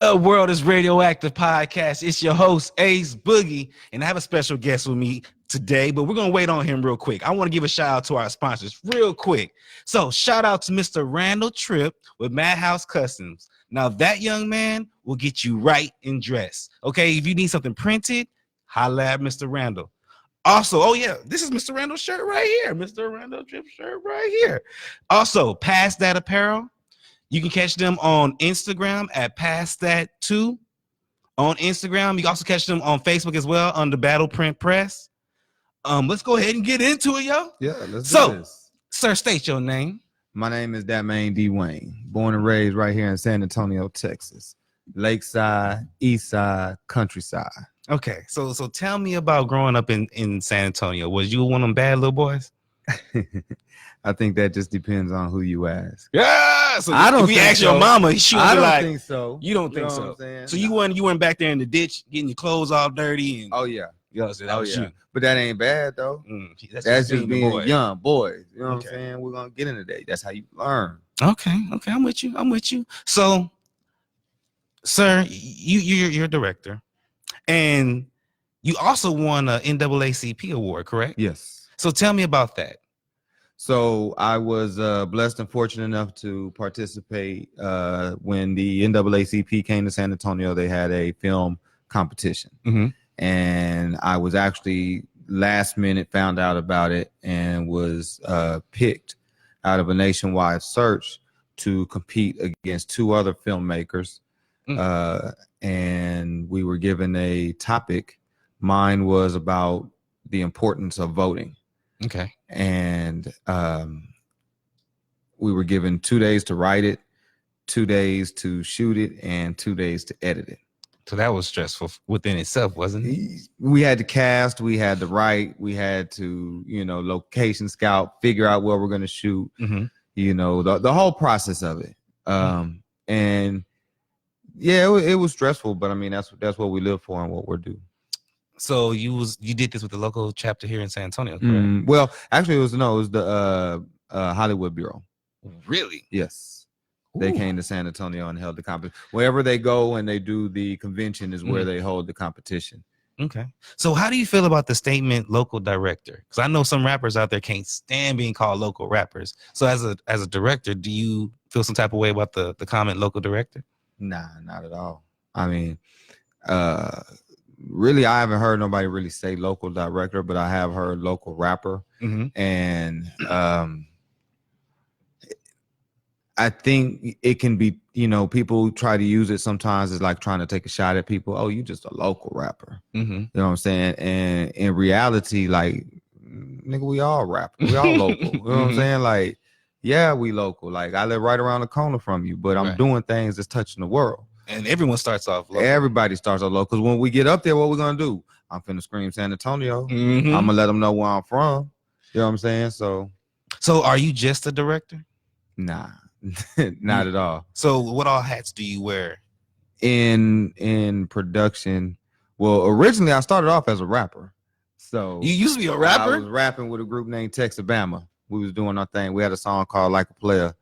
The World is Radioactive podcast. It's your host, Ace Boogie, and I have a special guest with me today, but we're going to wait on him real quick. I want to give a shout out to our sponsors real quick. So shout out to Mr. Randall Tripp with Madhouse Customs. Now that young man will get you right in dress. Okay, if you need something printed, holla at Mr. Randall. Also, oh yeah, this is Mr. Randall's shirt right here. Mr. Randall Tripp shirt right here. Also, Past That Apparel. You can catch them on Instagram at Past That 2 on Instagram. You can also catch them on Facebook as well under Battle Print Press. Let's go ahead and get into it, yo. Yeah, let's do this. Sir, state your name. My name is That Man D. Wayne, born and raised right here in San Antonio, Texas. Lakeside, East Side, Countryside. Okay, so tell me about growing up in San Antonio. Was you one of them bad little boys? I think that just depends on who you ask. Yeah. So I don't. If you ask your mama, she would be like, think so. You don't think so? So you weren't back there in the ditch getting your clothes all dirty and. Oh yeah. So that was you. But that ain't bad though. That's just being young boys. You know what I'm saying? We're gonna get into that. That's how you learn. Okay. I'm with you. So, sir, you're a director, and you also won an NAACP award, correct? Yes. So tell me about that. So I was blessed and fortunate enough to participate when the NAACP came to San Antonio. They had a film competition, and I was actually last minute found out about it and was picked out of a nationwide search to compete against two other filmmakers, and we were given a topic. Mine was about the importance of voting. Okay. And we were given 2 days to write it, 2 days to shoot it, and 2 days to edit it. So that was stressful within itself, wasn't it? We had to cast, we had to write, we had to, location scout, figure out where we're going to shoot, the whole process of it. And yeah, it was stressful, but I mean, that's what we live for and what we're doing. So you did this with the local chapter here in San Antonio, correct? Well, actually, it was the Hollywood Bureau. Really? Yes. Ooh. They came to San Antonio and held the competition. Wherever they go and they do the convention is where they hold the competition. Okay. So how do you feel about the statement local director? Because I know some rappers out there can't stand being called local rappers. So as a director, do you feel some type of way about the comment local director? Nah, not at all. I mean, really, I haven't heard nobody really say local director, but I have heard local rapper. And I think it can be, people try to use it sometimes as like trying to take a shot at people. Oh, you just a local rapper. You know what I'm saying? And in reality, like, nigga, we all rappers. We all local. You know what I'm saying? Like, yeah, we local. Like, I live right around the corner from you, but I'm doing things that's touching the world. And everyone starts off local. Everybody starts off local. Because when we get up there, what we going to do? I'm finna scream San Antonio. I'm going to let them know where I'm from. You know what I'm saying? So are you just a director? Nah, not at all. So what all hats do you wear? In production, well, originally I started off as a rapper. So you used to be a rapper? I was rapping with a group named Texas B.A.M. We was doing our thing. We had a song called Like a Player.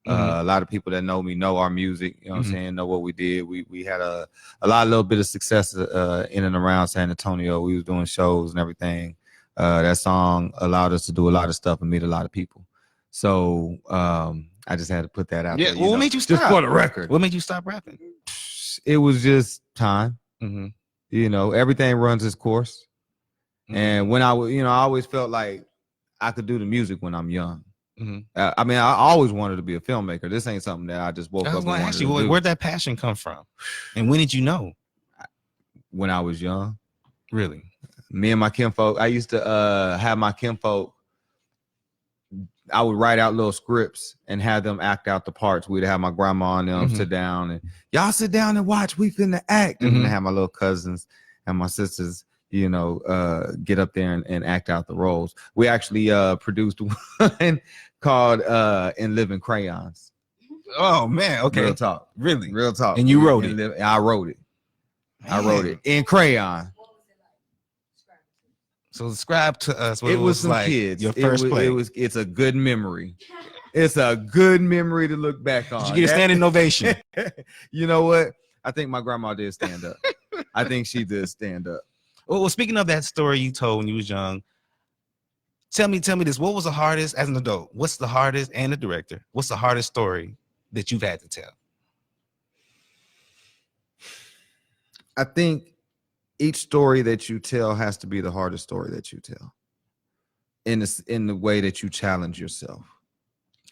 A lot of people that know me know our music, you know what I'm saying, know what we did. We had a little bit of success in and around San Antonio. We was doing shows and everything. That song allowed us to do a lot of stuff and meet a lot of people. So I just had to put that out there. Well, what made you stop? Just for the record. What made you stop rapping? It was just time. Everything runs its course. And when I always felt like I could do the music when I'm young. I mean, I always wanted to be a filmmaker. This ain't something that I just woke up and wanted to do. Where'd that passion come from? And when did you know? When I was young. Really? Me and my kinfolk, I used to have my kinfolk, I would write out little scripts and have them act out the parts. We'd have my grandma and them sit down and y'all sit down and watch. We finna act. And then have my little cousins and my sisters, get up there and act out the roles. We actually produced one called In Living Crayons. Oh man, okay. Real talk. Really? Real talk. And you wrote it? I wrote it. Man. I wrote it in crayon. So describe to us what it was some like kids. Your first play. It's a good memory. It's a good memory to look back on. Did you get a standing ovation? You know what? I think my grandma did stand up. I think she did stand up. Well, speaking of that story you told when you was young, tell me this. What was the hardest as an adult? What's the hardest, and the director? What's the hardest story that you've had to tell? I think each story that you tell has to be the hardest story that you tell. In the way that you challenge yourself.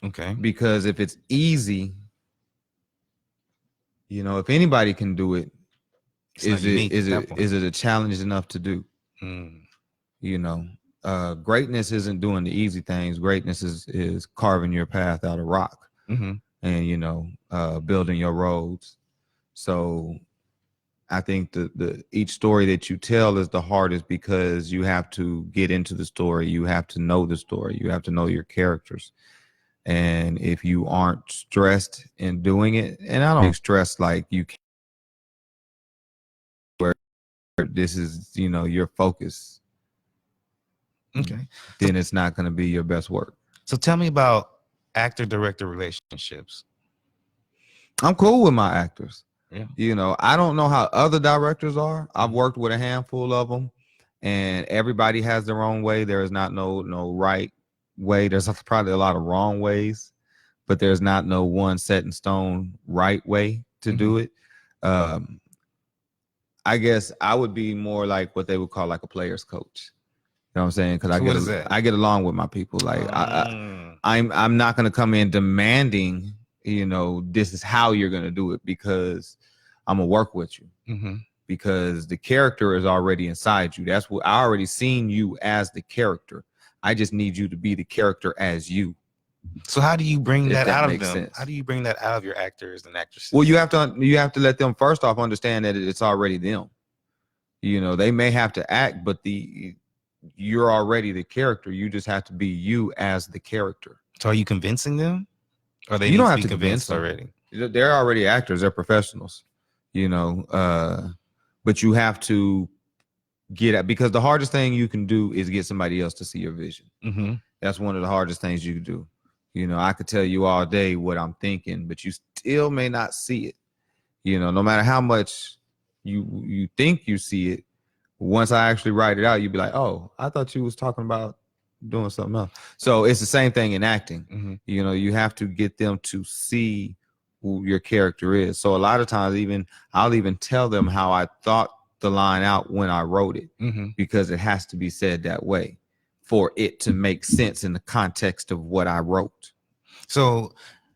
Okay. Because if it's easy, you know, if anybody can do it, is it a challenge enough to do? You know, greatness isn't doing the easy things. Greatness is carving your path out of rock, and you know, building your roads. So I think the each story that you tell is the hardest because you have to get into the story. You have to know the story. You have to know your characters. And if you aren't stressed in doing it, and I don't mean stressed like you can't, where this is, you know, your focus. Okay. Then it's not going to be your best work. So tell me about actor-director relationships. I'm cool with my actors. Yeah. You know, I don't know how other directors are. I've worked with a handful of them, and everybody has their own way. There is not no right way. There's probably a lot of wrong ways, but there's not no one set in stone right way to do it. I guess I would be more like what they would call like a player's coach. You know what I'm saying? Because I get along with my people. Like I'm not gonna come in demanding, you know, this is how you're gonna do it, because I'm gonna work with you. Because the character is already inside you. That's what I already seen you as, the character. I just need you to be the character as you. So how do you bring that out of them? Sense. How do you bring that out of your actors and actresses? Well, you have to let them first off understand that it's already them. You know, they may have to act, but you're already the character. You just have to be you as the character. So are you convincing them? Or they you don't have be to convince them already? They're already actors. They're professionals. You know, but you have to get at, because the hardest thing you can do is get somebody else to see your vision. That's one of the hardest things you can do. You know, I could tell you all day what I'm thinking, but you still may not see it. You know, no matter how much you think you see it, once I actually write it out, you'd be like, oh, I thought you was talking about doing something else. So it's the same thing in acting. You know, you have to get them to see who your character is. So a lot of times I'll even tell them how I thought the line out when I wrote it, because it has to be said that way for it to make sense in the context of what I wrote. So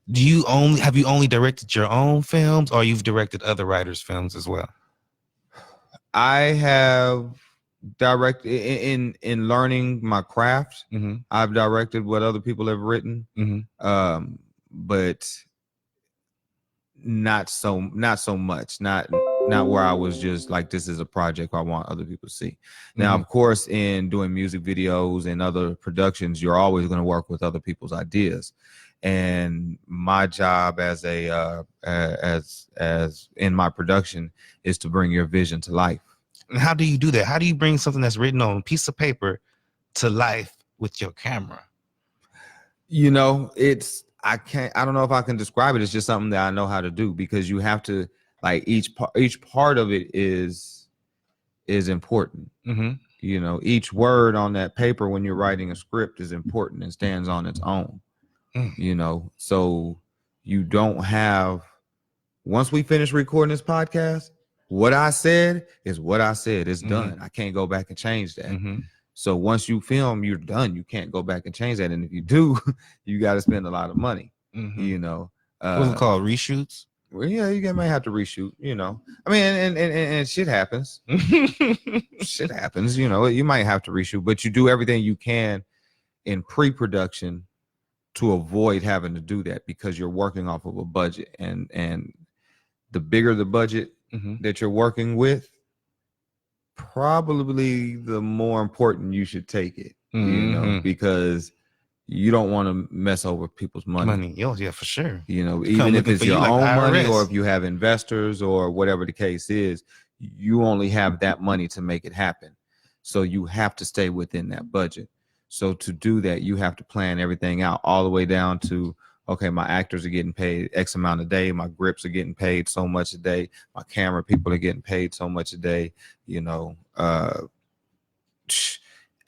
have you only directed your own films, or you've directed other writers' films as well? I have directed in learning my craft. I've directed what other people have written, but not so much. Not where I was just like, this is a project I want other people to see. Now, of course, in doing music videos and other productions, you're always going to work with other people's ideas. And my job as in my production is to bring your vision to life. And how do you do that? How do you bring something that's written on a piece of paper to life with your camera? You know, I don't know if I can describe it. It's just something that I know how to do, because you have to, like, each part of it is important. You know, each word on that paper when you're writing a script is important and stands on its own. You know, so you don't have, once we finish recording this podcast, what I said is what I said. It's done. I can't go back and change that. So once you film, you're done. You can't go back and change that. And if you do, you got to spend a lot of money. You know, what's it called? Reshoots? Well, yeah, you may have to reshoot. You know, I mean, and shit happens. Shit happens. You know, you might have to reshoot, but you do everything you can in pre-production to avoid having to do that, because you're working off of a budget, and the bigger the budget that you're working with, probably the more important you should take it. You know, because you don't want to mess over people's money. Yeah, for sure. You know, even if it's your own money, or if you have investors or whatever the case is, you only have that money to make it happen. So you have to stay within that budget. So to do that, you have to plan everything out, all the way down to okay, my actors are getting paid X amount a day, my grips are getting paid so much a day, my camera people are getting paid so much a day, you know,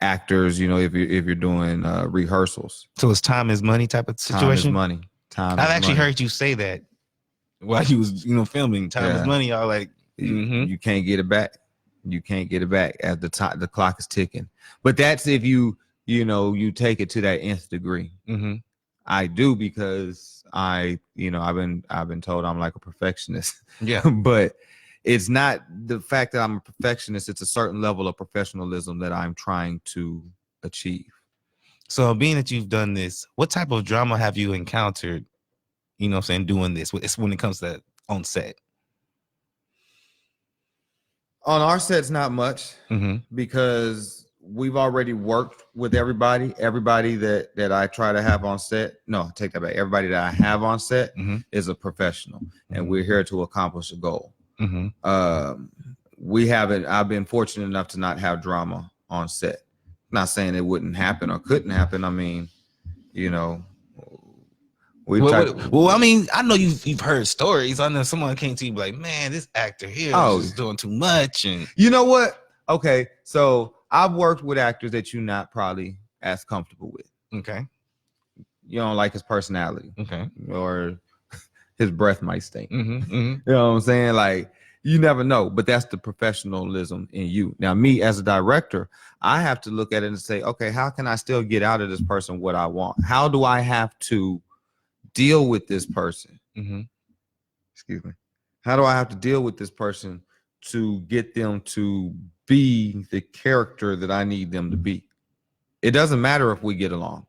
actors, you know, if you're doing rehearsals. So it's time is money type of situation. Time is money. I've actually heard you say that while you was, you know, filming. Time is money. Y'all like you can't get it back. You can't get it back at the time. The clock is ticking. But that's if you know, you take it to that nth degree. Mm-hmm. I do, because I've been told I'm like a perfectionist. Yeah. But it's not the fact that I'm a perfectionist. It's a certain level of professionalism that I'm trying to achieve. So being that you've done this, what type of drama have you encountered, you know what I'm saying, doing this? It's when it comes to on set. On our sets, not much, because we've already worked with everybody that I try to have on set. No, take that back. Everybody that I have on set is a professional, and we're here to accomplish a goal. I've been fortunate enough to not have drama on set. Not saying it wouldn't happen or couldn't happen. I mean, you know, well, I mean, I know you've heard stories. I know someone came to you like, man, this actor here is doing too much. And you know what? Okay, so I've worked with actors that you're not probably as comfortable with. Okay. You don't like his personality. Okay. Or his breath might stink. You know what I'm saying? Like, you never know, but that's the professionalism in you. Now, me as a director, I have to look at it and say, okay, how can I still get out of this person what I want? How do I have to deal with this person? Excuse me. How do I have to deal with this person to get them to be the character that I need them to be? It doesn't matter if we get along.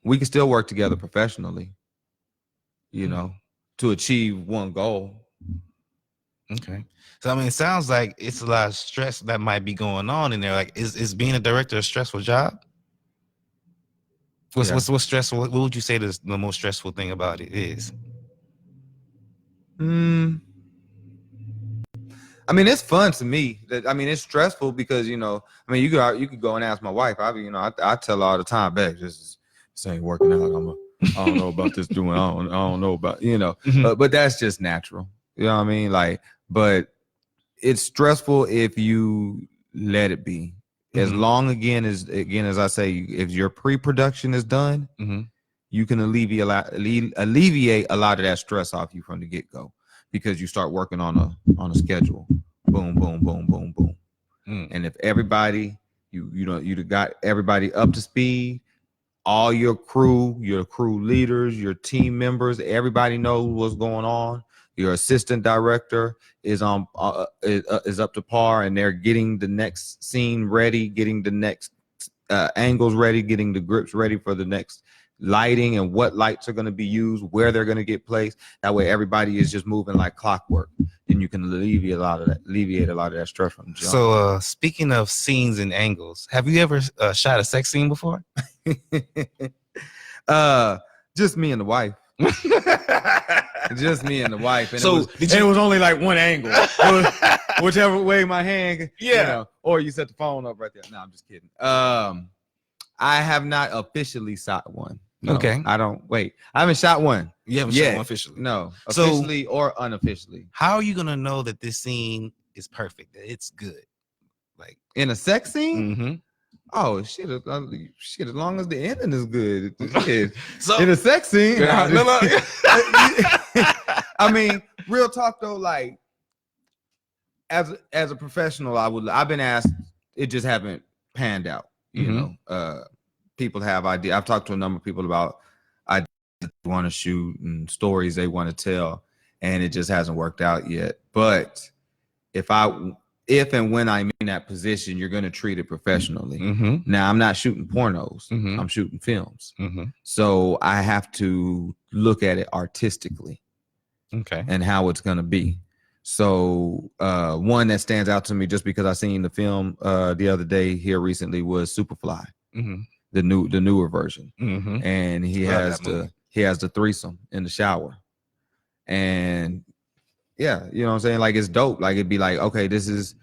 We can still work together professionally, you know, to achieve one goal. Okay. So, I mean, it sounds like it's a lot of stress that might be going on in there. Like, is being a director a stressful job? What's stressful? What would you say the most stressful thing about it is? I mean, it's fun to me. I mean, it's stressful because, you know, I mean, you could go and ask my wife. I tell her all the time, babe, this ain't working out. I don't know about this doing. I don't know about, you know, but that's just natural. You know what I mean? Like, but it's stressful if you let it be. As long as I say, if your pre-production is done, you can alleviate a lot of that stress off you from the get-go, because you start working on a schedule. Boom, boom, boom, boom, boom. And if everybody, you got everybody up to speed, all your crew leaders, your team members, everybody knows what's going on. Your assistant director is up to par, and they're getting the next scene ready, getting the next angles ready, getting the grips ready for the next lighting and what lights are going to be used, where they're going to get placed. That way, everybody is just moving like clockwork, and you can alleviate a lot of that stress from the jump. So, speaking of scenes and angles, have you ever shot a sex scene before? Just me and the wife. Just me and the wife, and so it was only like one angle. Whichever way my hand, yeah. You know, or you set the phone up right there. No, I'm just kidding. I have not officially shot one. No, okay. I haven't shot one. You haven't shot one officially? No, officially or unofficially. How are you gonna know that this scene is perfect, that it's good? Like in a sex scene? Oh shit! As long as the ending is good. So in a sex scene, I mean, real talk though. Like as a professional, I've been asked. It just haven't panned out. You know, people have ideas. I've talked to a number of people about ideas they want to shoot and stories they want to tell, and it just hasn't worked out yet. But if and when I'm in that position, you're going to treat it professionally. Now, I'm not shooting pornos. I'm shooting films. So I have to look at it artistically. Okay. And how it's going to be. So one that stands out to me just because I seen the film the other day here recently was Superfly, the newer version. And he has the threesome in the shower. And yeah, you know what I'm saying? Like, it's dope. Like, it'd be like, okay, this is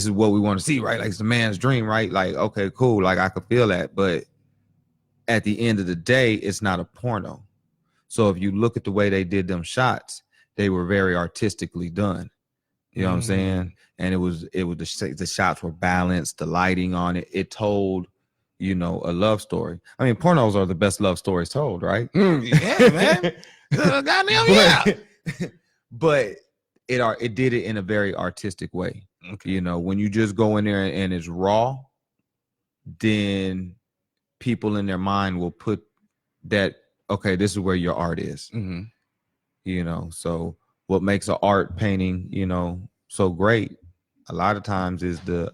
what we want to see, right? Like, it's the man's dream, right? Like, okay, cool. Like, I could feel that. But at the end of the day, it's not a porno. So if you look at the way they did them shots, they were very artistically done. You know what I'm saying? And it was the shots were balanced, the lighting on it. It told, you know, a love story. I mean, pornos are the best love stories told, right? Yeah, man. Goddamn, yeah. But it did it in a very artistic way. Okay. You know, when you just go in there and it's raw, then people in their mind will put that, okay, this is where your art is. Mm-hmm. You know, so what makes an art painting, you know, so great a lot of times is the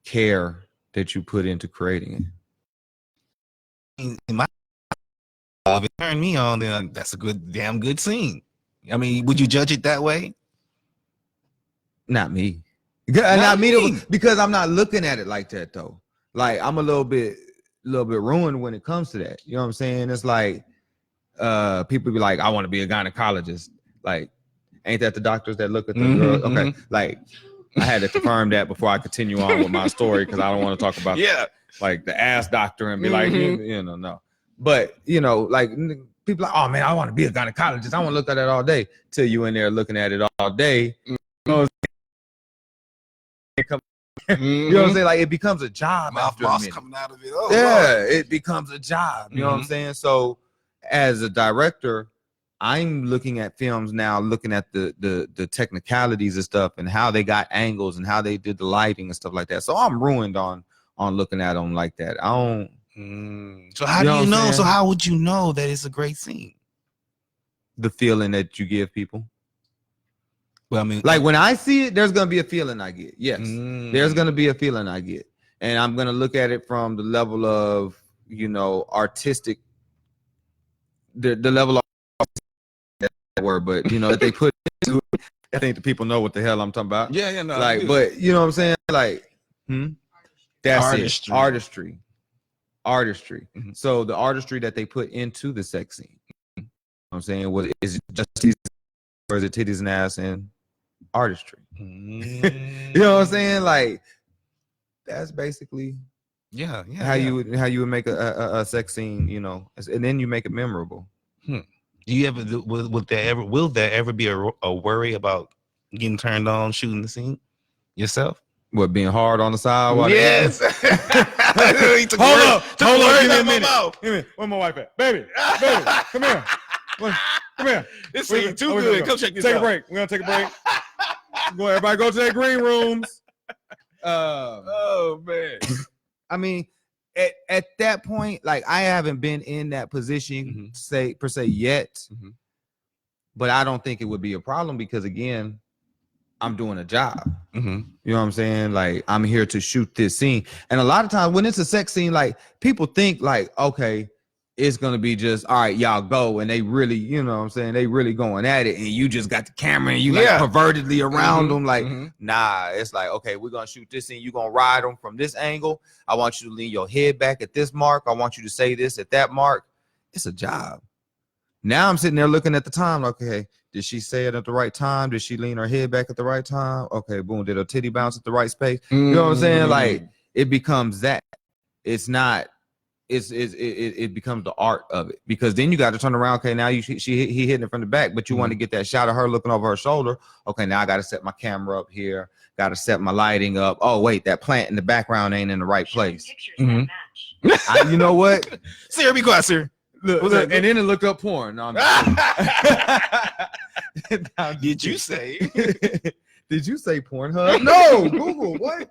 care that you put into creating it. In my, if it turned me on, then that's a damn good scene. I mean, would you judge it that way? Not me. Not me, because I'm not looking at it like that though. Like I'm a little bit ruined when it comes to that. You know what I'm saying? It's like people be like, I want to be a gynecologist. Like, ain't that the doctors that look at the girls? Okay, like I had to confirm that before I continue on with my story, because I don't want to talk about like the ass doctor and be like, you know, no. But you know, like people like, oh man, I want to be a gynecologist. I want to look at it all day. Till you in there looking at it all day. You know what I'm saying? Like it becomes a job. My boss coming out of it. Oh, yeah, Lord. It becomes a job. You know what I'm saying? So as a director, I'm looking at films now, looking at the technicalities and stuff and how they got angles and how they did the lighting and stuff like that. So I'm ruined on looking at them like that. I don't. So how do you know? So how would you know that it's a great scene? The feeling that you give people. Well, I mean, like when I see it, there's gonna be a feeling I get. Yes, there's gonna be a feeling I get, and I'm gonna look at it from the level of, you know, artistic. The level of that word, but you know that they put into it. I think the people know what the hell I'm talking about. Yeah, no. Like, but you know what I'm saying? Like, that's artistry. It. Artistry. So the artistry that they put into the sex scene. You know what I'm saying, is it just titties, or is it titties and ass and artistry? You know what I'm saying? Like, that's basically how you would make a sex scene, you know, and then you make it memorable. Do you ever will there ever be a worry about getting turned on shooting the scene yourself? What, being hard on the side? Yes. Hold up, give me a minute. Where my wife at? Baby, come here. Come here. This scene too good. Come check this out. Take a break. We're gonna take a break. Everybody go to their green rooms. Oh man. I mean, at that point, like I haven't been in that position per se yet, but I don't think it would be a problem because again, I'm doing a job. You know what I'm saying? Like I'm here to shoot this scene, and a lot of times when it's a sex scene, like people think like, okay, it's gonna be just all right, y'all go, and they really, you know what I'm saying, they really going at it, and you just got the camera and you like pervertedly around them, like nah, it's like, okay, we're gonna shoot this scene, you're gonna ride them from this angle, I want you to lean your head back at this mark, I want you to say this at that mark. It's a job. Now I'm sitting there looking at the time, like, okay, did she say it at the right time? Did she lean her head back at the right time? Okay, boom, did her titty bounce at the right space? You know what I'm saying? Like it becomes that. It's not. It becomes the art of it, because then you got to turn around. Okay, now he hitting it from the back, but you want to get that shot of her looking over her shoulder. Okay, now I got to set my camera up here. Got to set my lighting up. Oh wait, that plant in the background ain't in the right place. You know what? Sir, be quiet, sir. Look, and then it look up porn. No, did you say? Did you say Pornhub? No, Google what?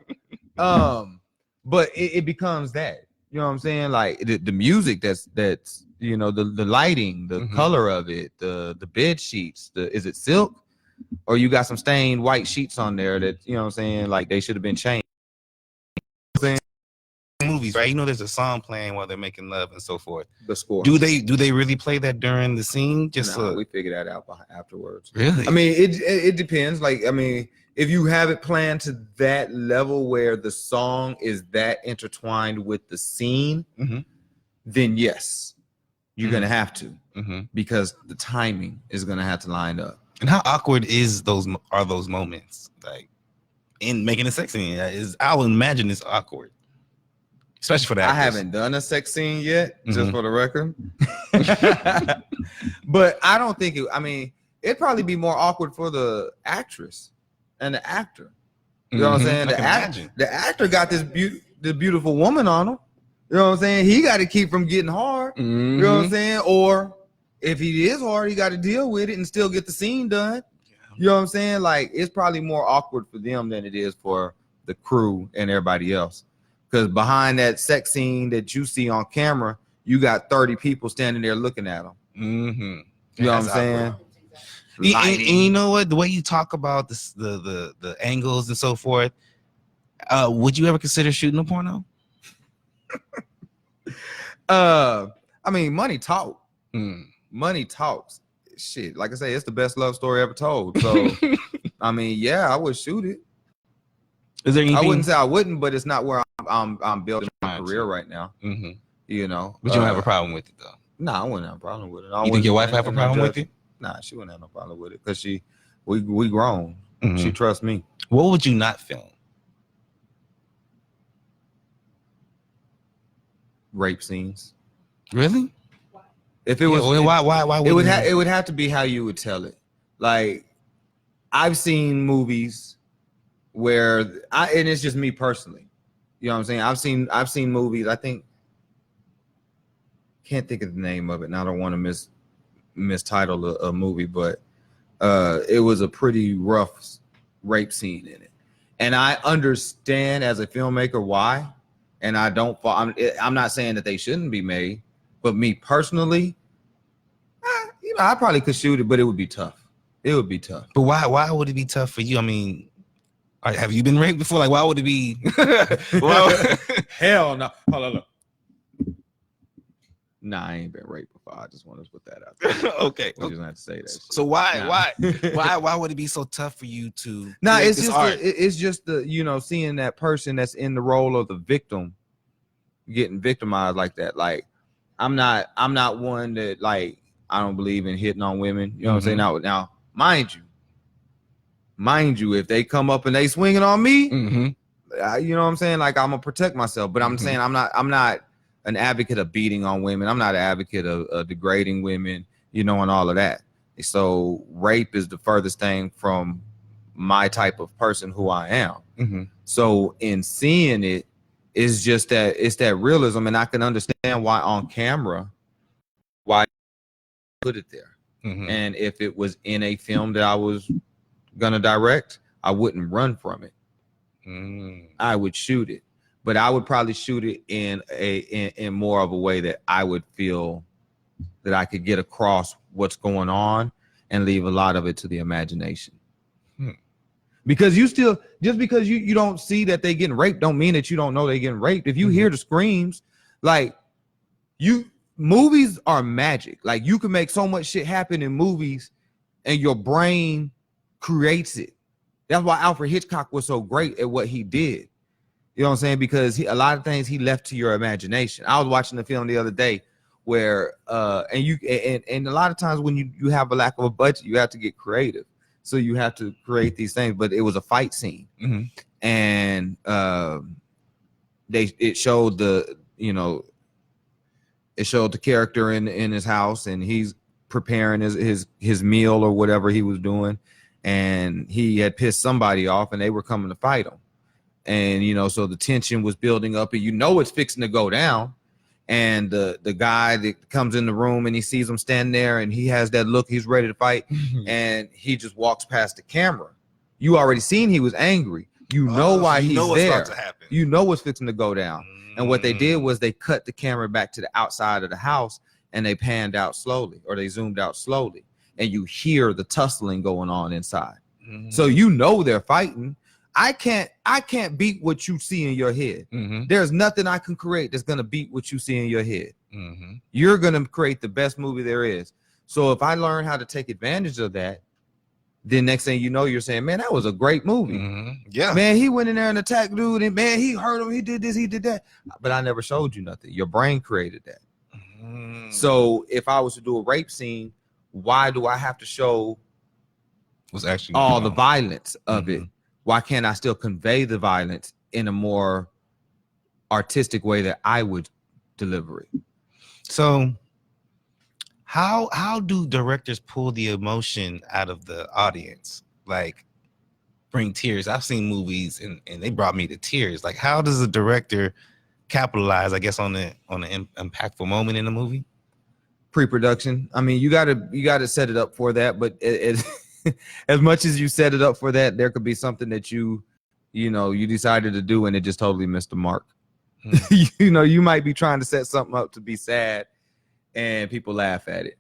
But it becomes that. You know what I'm saying? Like the music that's you know, the lighting, the color of it, the bed sheets, is it silk, or you got some stained white sheets on there that, you know what I'm saying, like they should have been changed. Movies, right? You know, there's a song playing while they're making love and so forth. The score. Do they really play that during the scene? Just no, we figure that out afterwards. Really? I mean, it depends. Like, I mean, if you have it planned to that level where the song is that intertwined with the scene, then yes, you're gonna have to, because the timing is gonna have to line up. And how awkward are those moments, like in making a sex scene? I would imagine it's awkward. especially for the I actors. haven't done a sex scene yet, just Mhm. for the record. But I don't think it. I mean, it'd probably be more awkward for the actress and the actor. You know what I'm saying? I can imagine. The actor got this beautiful woman on him. You know what I'm saying? He got to keep from getting hard. You know what I'm saying? Or if he is hard, he got to deal with it and still get the scene done. You know what I'm saying? Like, it's probably more awkward for them than it is for the crew and everybody else. Because behind that sex scene that you see on camera, you got 30 people standing there looking at them. You know what I'm saying? And you know what? The way you talk about this, the angles and so forth, would you ever consider shooting a porno? I mean, money talk. Mm. Money talks. Shit, like I say, it's the best love story ever told. So, I mean, yeah, I would shoot it. Is there anything? I wouldn't say I wouldn't, but it's not where I'm building my career right now. You know, but you don't have a problem with it though. Nah, I wouldn't have a problem with it. You think your wife have a problem with it? Nah, she wouldn't have no problem with it because we grown. She trusts me. What would you not film? Rape scenes. Really? If it was, why it would have to be how you would tell it. Like, I've seen movies where and it's just me personally. You know what I'm saying? I've seen movies. I think can't think of the name of it, and I don't want to mistitle a movie, but it was a pretty rough rape scene in it, and I understand as a filmmaker why, and I don't. I'm not saying that they shouldn't be made, but me personally, you know, I probably could shoot it, but it would be tough. It would be tough. But why would it be tough for you? I mean, have you been raped before? Like, why would it be? Hell no. Hold on. Nah, I ain't been raped before. I just want to put that out there. Okay. We just have to say that. So why would it be so tough for you to? Nah, it's just the you know, seeing that person that's in the role of the victim getting victimized like that. Like, I'm not one that, like, I don't believe in hitting on women. You know what I'm saying? Now, mind you, if they come up and they swinging on me, you know what I'm saying? Like, I'm gonna protect myself. But I'm saying I'm not an advocate of beating on women. I'm not an advocate of degrading women, you know, and all of that. So rape is the furthest thing from my type of person who I am. So in seeing it, it's just that it's that realism, and I can understand why on camera, why put it there. And if it was in a film that I was gonna direct, I wouldn't run from it. I would shoot it, but I would probably shoot it in more of a way that I would feel that I could get across what's going on and leave a lot of it to the imagination. Because just because you don't see that they getting raped don't mean that you don't know they getting raped. If you hear the screams, like, movies are magic. Like, you can make so much shit happen in movies and your brain creates it. That's why Alfred Hitchcock was so great at what he did. You know what I'm saying? Because a lot of things he left to your imagination. I was watching the film the other day where and a lot of times when you have a lack of a budget, you have to get creative. So you have to create these things, but it was a fight scene. And it showed the character in his house, and he's preparing his meal or whatever he was doing, and he had pissed somebody off, and they were coming to fight him. And so the tension was building up, and it's fixing to go down. And the guy that comes in the room and he sees him standing there and he has that look, he's ready to fight, and he just walks past the camera. You already seen he was angry. You know why he's there. You know what's fixing to go down. And what they did was they cut the camera back to the outside of the house, and they panned out slowly, or they zoomed out slowly, and you hear the tussling going on inside. So they're fighting. I can't beat what you see in your head. There's nothing I can create that's gonna beat what you see in your head. You're gonna create the best movie there is. So if I learn how to take advantage of that, then next thing you know, you're saying, man, that was a great movie. Yeah, man, he went in there and attacked dude, and man, he hurt him, he did this, he did that. But I never showed you nothing. Your brain created that. So if I was to do a rape scene, why do I have to show what's actually all the violence of it? Why can't I still convey the violence in a more artistic way that I would deliver it. So how do directors pull the emotion out of the audience? Like bring tears. I've seen movies and they brought me to tears. Like how does a director capitalize, I guess, on the impactful moment in the movie? Pre-production. I mean, you gotta set it up for that, but as much as you set it up for that, there could be something that you decided to do and it just totally missed the mark. You might be trying to set something up to be sad and people laugh at it.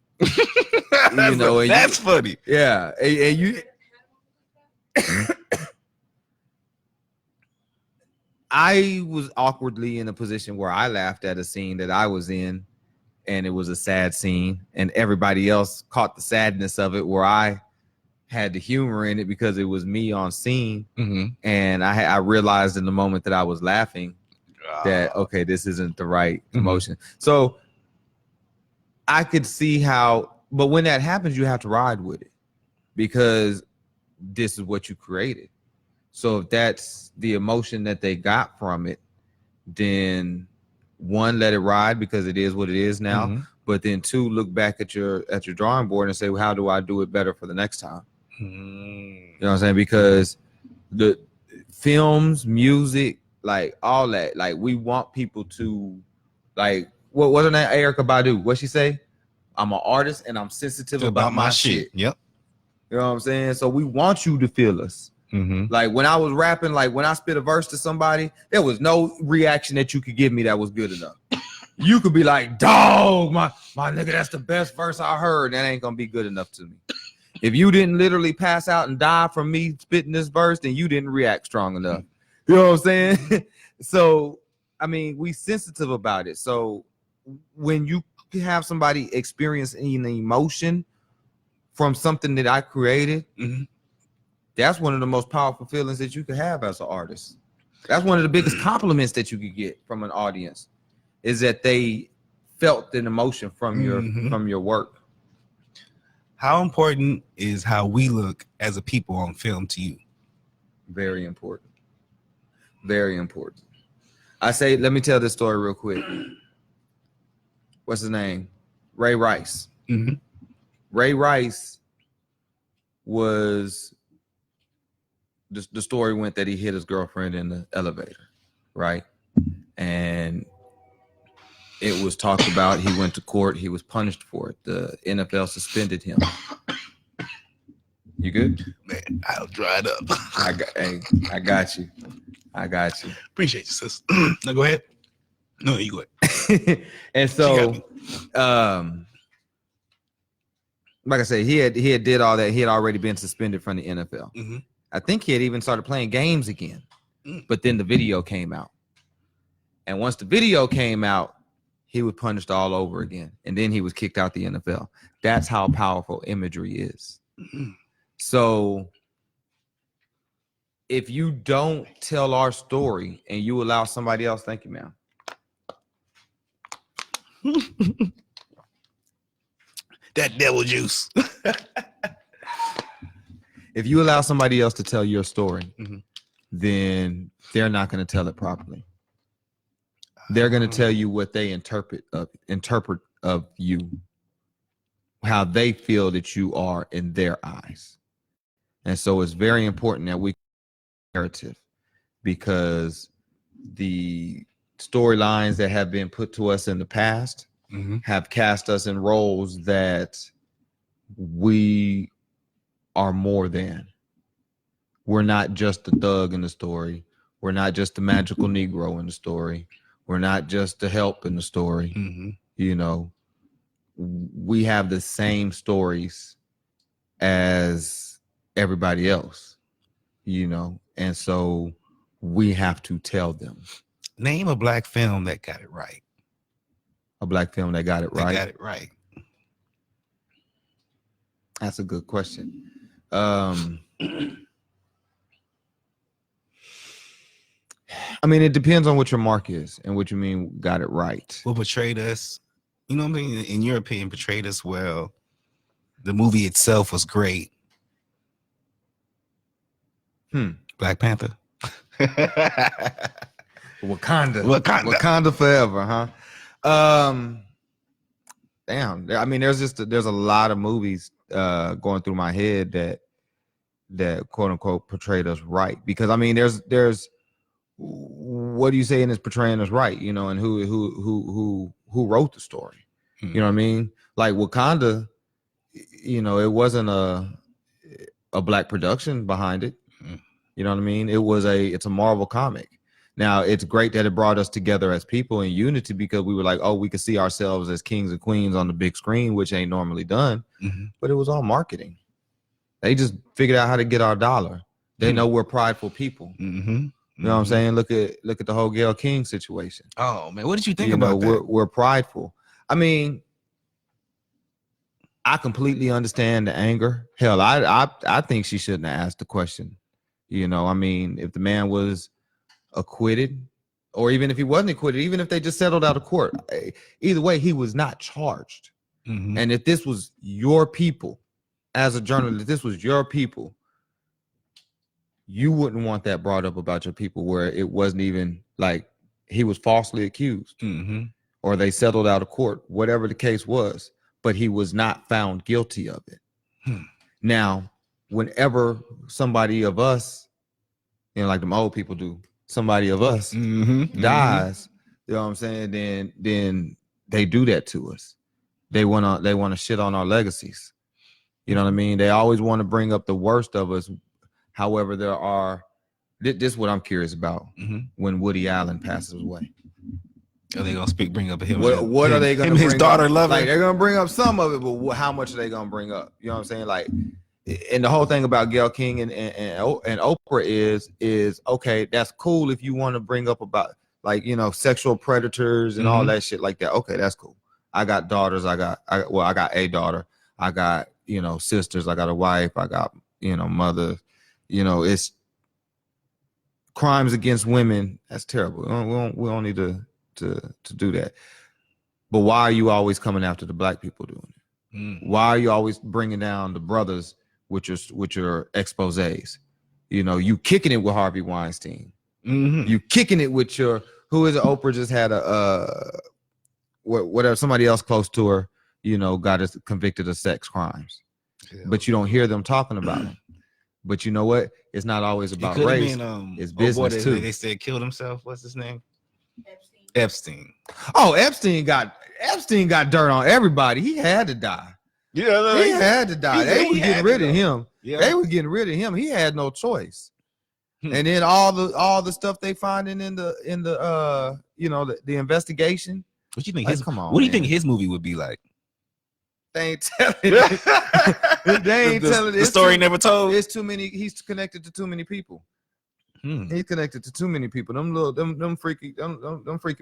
That's funny. Yeah. And you I was awkwardly in a position where I laughed at a scene that I was in, and it was a sad scene, and everybody else caught the sadness of it, where I had the humor in it because it was me on scene. And I realized in the moment that I was laughing that, okay, this isn't the right emotion. So I could see how, but when that happens, you have to ride with it because this is what you created. So if that's the emotion that they got from it, then one, let it ride because it is what it is now. But then two, look back at your drawing board and say, well, how do I do it better for the next time? You know what I'm saying? Because the films, music, like all that, like we want people to, like, what wasn't that Erykah Badu? What'd she say? I'm an artist and I'm sensitive about my shit. Yep. You know what I'm saying? So we want you to feel us. Like when I was rapping, like when I spit a verse to somebody, there was no reaction that you could give me that was good enough. You could be like, dog, my nigga, that's the best verse I heard. That ain't gonna be good enough to me. If you didn't literally pass out and die from me spitting this verse, then you didn't react strong enough. You know what I'm saying? So, I mean, we sensitive about it. So when you have somebody experience an emotion from something that I created, that's one of the most powerful feelings that you could have as an artist. That's one of the biggest compliments that you could get from an audience, is that they felt an emotion from your work. How important is how we look as a people on film to you? Very important. Very important. I say, let me tell this story real quick. What's his name? Ray Rice. Ray Rice was, the story went that he hit his girlfriend in the elevator, right? And it was talked about. He went to court. He was punished for it. The NFL suspended him. You good? Man, I'll dry it up. I got you. Appreciate you, sis. No, go ahead. No, you go ahead. And so, like I said, he had did all that. He had already been suspended from the NFL. I think he had even started playing games again. But then the video came out. And once the video came out, he was punished all over again. And then he was kicked out the NFL. That's how powerful imagery is. So if you don't tell our story and you allow somebody else, thank you, ma'am. That devil juice. If you allow somebody else to tell your story, then they're not going to tell it properly. They're going to tell you what they interpret of you, how they feel that you are in their eyes. And so it's very important that we narrative, because the storylines that have been put to us in the past have cast us in roles that we are more than. We're not just the thug in the story. We're not just the magical Negro in the story. We're not just the help in the story. You know, we have the same stories as everybody else, you know, and so we have to tell them. Name a black film that got it right. A black film that got it right. Got it right. That's a good question. I mean, it depends on what your mark is and what you mean got it right. What portrayed us, you know what I mean? In your opinion, portrayed us well. The movie itself was great. Black Panther. Wakanda forever, huh? Damn. I mean, there's a lot of movies going through my head that quote unquote portrayed us right. Because I mean, there's what do you say in is portraying us right, you know, and who wrote the story? You know what I mean? Like Wakanda, you know, it wasn't a black production behind it. You know what I mean? It's a Marvel comic. Now it's great that it brought us together as people in unity because we were like, oh, we could see ourselves as kings and queens on the big screen, which ain't normally done. But it was all marketing. They just figured out how to get our dollar. They know we're prideful people. You know what I'm saying? Look at the whole Gayle King situation. Oh man, what did you think about that? We're prideful. I mean, I completely understand the anger. Hell, I think she shouldn't have asked the question. You know, I mean, if the man was acquitted, or even if he wasn't acquitted, even if they just settled out of court, either way, he was not charged. And if this was your people, as a journalist, if this was your people, you wouldn't want that brought up about your people where it wasn't even like he was falsely accused or they settled out of court, whatever the case was, but he was not found guilty of it. Now, whenever somebody of us, you know, like them old people do, somebody of us dies, you know what I'm saying? Then they do that to us. They want to shit on our legacies. You know what I mean? They always want to bring up the worst of us. However, there are, this is what I'm curious about when Woody Allen passes away. Are they gonna bring up him? What are they gonna bring his daughter up? Lover? Like they're gonna bring up some of it, but how much are they gonna bring up? You know what I'm saying? Like, and the whole thing about Gayle King and Oprah is okay. That's cool if you want to bring up about like, you know, sexual predators and all that shit like that. Okay, that's cool. I got daughters. I got a daughter. I got, you know, sisters. I got a wife. I got, you know, mother. You know, it's crimes against women. That's terrible. We don't need to do that. But why are you always coming after the black people doing it? Why are you always bringing down the brothers with your exposés? You know, you kicking it with Harvey Weinstein. You kicking it with your, who is it? Oprah just had whatever, somebody else close to her, you know, got us convicted of sex crimes. But you don't hear them talking about them. But you know what? It's not always about race. It's business too. They said killed himself. What's his name? Epstein. Oh, Epstein got dirt on everybody. He had to die. Yeah, he had to die. They were getting rid of him. Yeah. They were getting rid of him. He had no choice. And then all the stuff they finding in the you know, the investigation. What you think? Like, come on. What do you think his movie would be like? They ain't telling it. They ain't telling it. The story never told. It's too many. He's connected to too many people. He's connected to too many people. Them freaky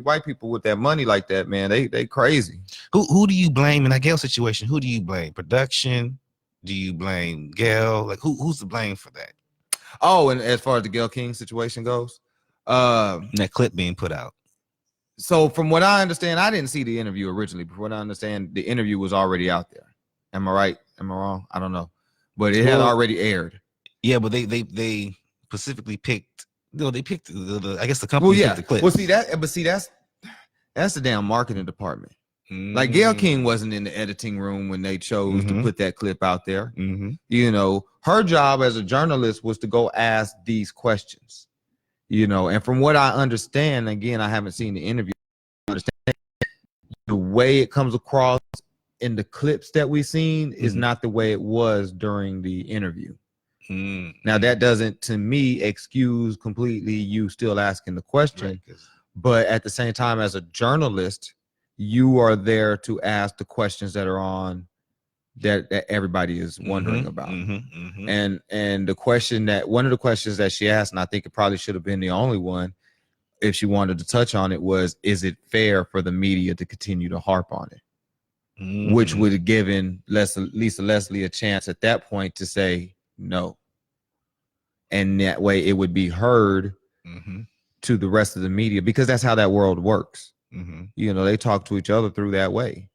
white people with that money like that, man. They crazy. Who do you blame in that Gayle situation? Who do you blame? Production? Do you blame Gayle? Like who's to blame for that? Oh, and as far as the Gayle King situation goes, that clip being put out. So from what I understand, I didn't see the interview originally. From what I understand, the interview was already out there. Am I right? Am I wrong? I don't know, but it had already aired. Yeah, but they specifically picked. No, they picked the I guess the company picked the clip. Well, that's the damn marketing department. Like Gayle King wasn't in the editing room when they chose to put that clip out there. You know, her job as a journalist was to go ask these questions. You know, and from what I understand, again, I haven't seen the interview. Understand the way it comes across in the clips that we've seen is not the way it was during the interview. Now that doesn't, to me, excuse completely you still asking the question, right, but at the same time, as a journalist, you are there to ask the questions that are on that everybody is wondering about. And the question that one of the questions that she asked, and I think it probably should have been the only one if she wanted to touch on it, was, is it fair for the media to continue to harp on it? Which would have given Lisa Leslie a chance at that point to say no. And that way it would be heard to the rest of the media, because that's how that world works. You know, they talk to each other through that way.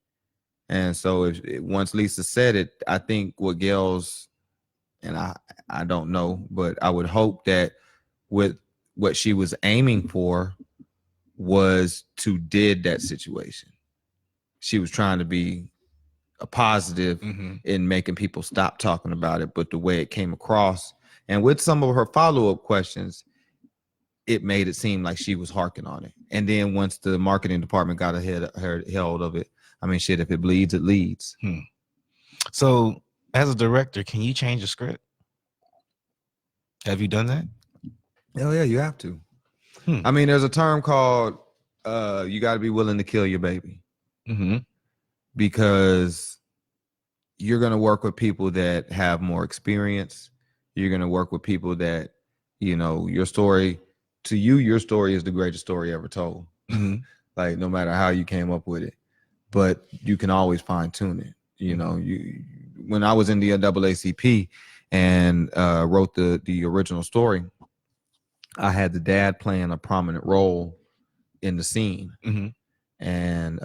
And so once Lisa said it, I think what Gayle's, and I don't know, but I would hope that with what she was aiming for was to did that situation. She was trying to be a positive in making people stop talking about it, but the way it came across and with some of her follow-up questions, it made it seem like she was harking on it. And then once the marketing department got held of it, I mean, shit, if it bleeds, it leads. So as a director, can you change a script? Have you done that? Oh yeah, you have to. I mean, there's a term called you got to be willing to kill your baby. Because you're going to work with people that have more experience. You're going to work with people that, you know, your story is the greatest story ever told. Like, no matter how you came up with it, but you can always fine tune it. You know, when I was in the NAACP and wrote the original story, I had the dad playing a prominent role in the scene. And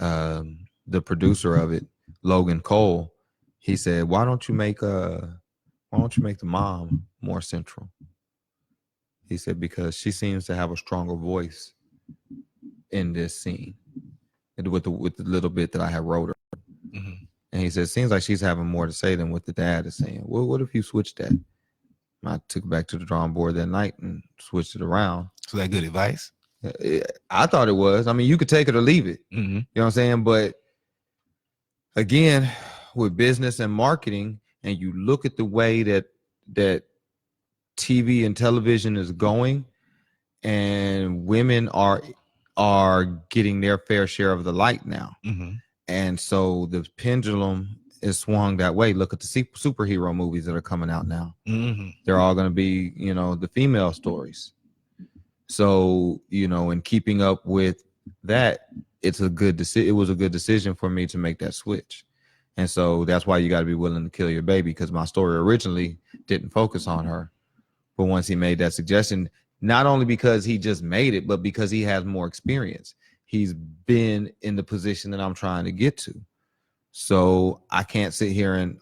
the producer of it, Logan Cole, he said, why don't you make the mom more central? He said, because she seems to have a stronger voice in this scene with the little bit that I have wrote her. And he said, it seems like she's having more to say than what the dad is saying. Well, what if you switch that? I took it back to the drawing board that night and switched it around. So that good advice? I thought it was. I mean, you could take it or leave it. You know what I'm saying? But again, with business and marketing, and you look at the way that TV and television is going, and women are getting their fair share of the light now. And so the pendulum is swung that way. Look at the superhero movies that are coming out now. They're all going to be, you know, the female stories. So, you know, in keeping up with that, it was a good decision for me to make that switch. And so that's why you got to be willing to kill your baby, because my story originally didn't focus on her. But once he made that suggestion, not only because he just made it, but because he has more experience. He's been in the position that I'm trying to get to. So I can't sit here and,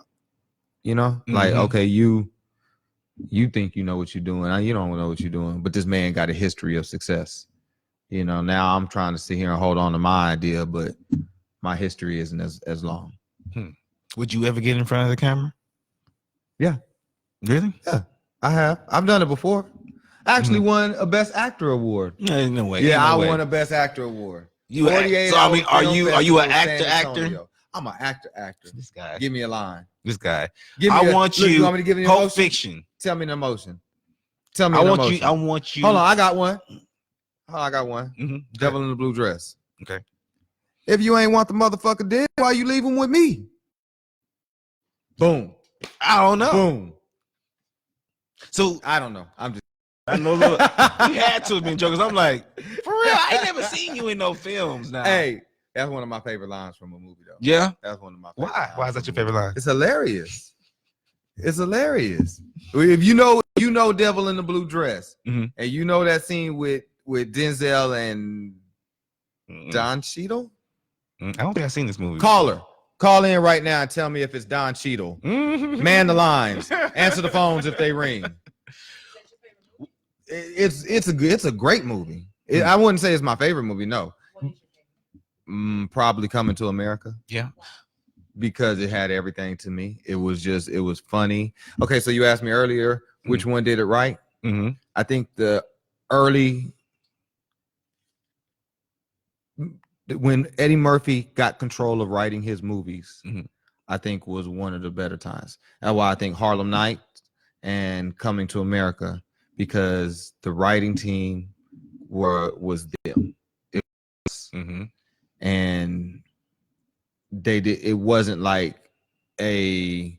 you know, like, okay, you think you know what you're doing. You don't know what you're doing. But this man got a history of success. You know, now I'm trying to sit here and hold on to my idea, but my history isn't as long. Would you ever get in front of the camera? Yeah. Really? Yeah, I have. I've done it before. I actually won a Best Actor award. No way. Yeah, I won a Best Actor award. So I mean, are you an actor? I'm an actor. This guy. Give me a line. This guy. You want me to give you Pulp Fiction. Tell me an emotion. I want you. Hold on, I got one. Devil in the Blue Dress. Okay. If you ain't want the motherfucker dead, why you leaving with me? Boom. I don't know. Boom. So I don't know. I know. Look, you had to have been joking. I'm like, for real, I ain't never seen you in no films now. Hey, that's one of my favorite lines from a movie, though. Yeah? That's one of my Why? favorite lines. Why is that your favorite line? It's hilarious. If you know Devil in the Blue Dress, and you know that scene with Denzel and Don Cheadle? I don't think I've seen this movie. Call in right now and tell me if it's Don Cheadle. Man the lines. Answer the phones if they ring. It's a great movie. I wouldn't say it's my favorite movie. No. Probably Coming to America. Yeah. Because it had everything to me. It was funny. Okay, so you asked me earlier which one did it right. I think the early, when Eddie Murphy got control of writing his movies, I think was one of the better times. That's why I think Harlem Nights and Coming to America, because the writing team was them. It was, and they did. It wasn't like a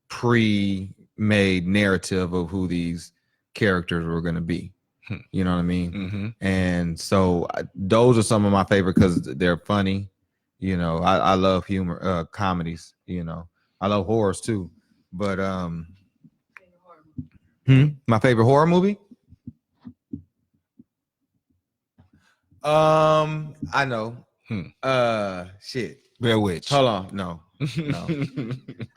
pre-made narrative of who these characters were going to be. You know what I mean? And so those are some of my favorite because they're funny. You know, I love humor, comedies. You know, I love horrors too. But my favorite horror movie. I know. Shit. Blair Witch. Hold on. No.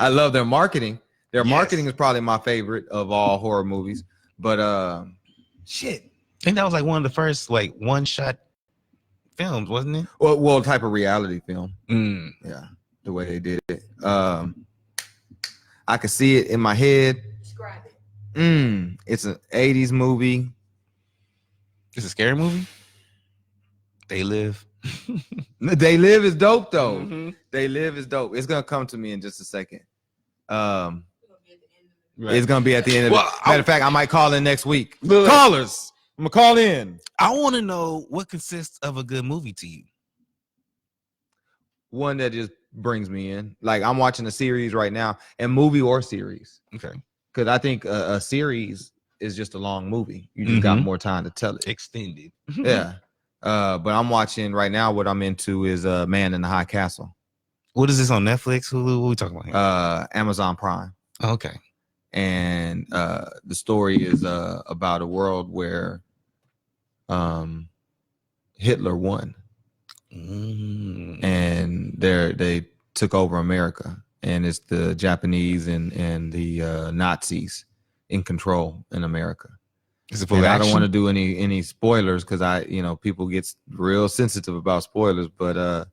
I love their marketing. Their marketing is probably my favorite of all horror movies. But shit. I think that was like one of the first like one-shot films, wasn't it? Well, type of reality film. Mm. Yeah, the way they did it. I could see it in my head. Describe it. It's an 80s movie. It's a scary movie. They Live. They Live is dope though. Mm-hmm. They Live is dope. It's gonna come to me in just a second. Right. It's gonna be at the end of Well, it. Matter of fact, I might call in next week. Look. Callers, I'm gonna call in. I want to know what consists of a good movie to you. One that just brings me in. Like I'm watching a series right now, and movie or series. Okay. Because I think a series is just a long movie. You just got more time to tell it. Extended. Yeah. But I'm watching right now. What I'm into is Man in the High Castle. What is this on Netflix? Hulu? What are we talking about here? Amazon Prime. Okay. And the story is about a world where Hitler won. And they took over America, and it's the Japanese and the Nazis in control in America. Is it and I don't want to do any spoilers because people get real sensitive about spoilers, but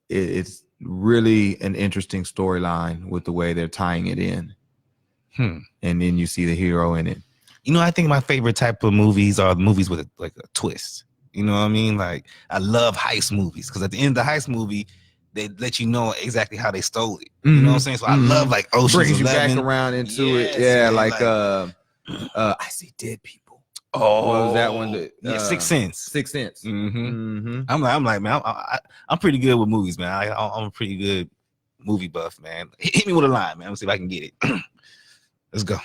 it's really an interesting storyline with the way they're tying it in. And then you see the hero in it. I think my favorite type of movies are movies with a twist. You know what I mean? Like, I love heist movies because at the end of the heist movie, they let you know exactly how they stole it. You know what I'm saying? So I love like Ocean's Brings 11. you back around into it. Yes, Yeah, man, I See Dead People. Oh, what was that one? Sixth Sense. Sixth Sense. I'm like, man, I'm pretty good with movies, man. I'm a pretty good movie buff, man. Hit me with a line, man. Let's see if I can get it. Let's go.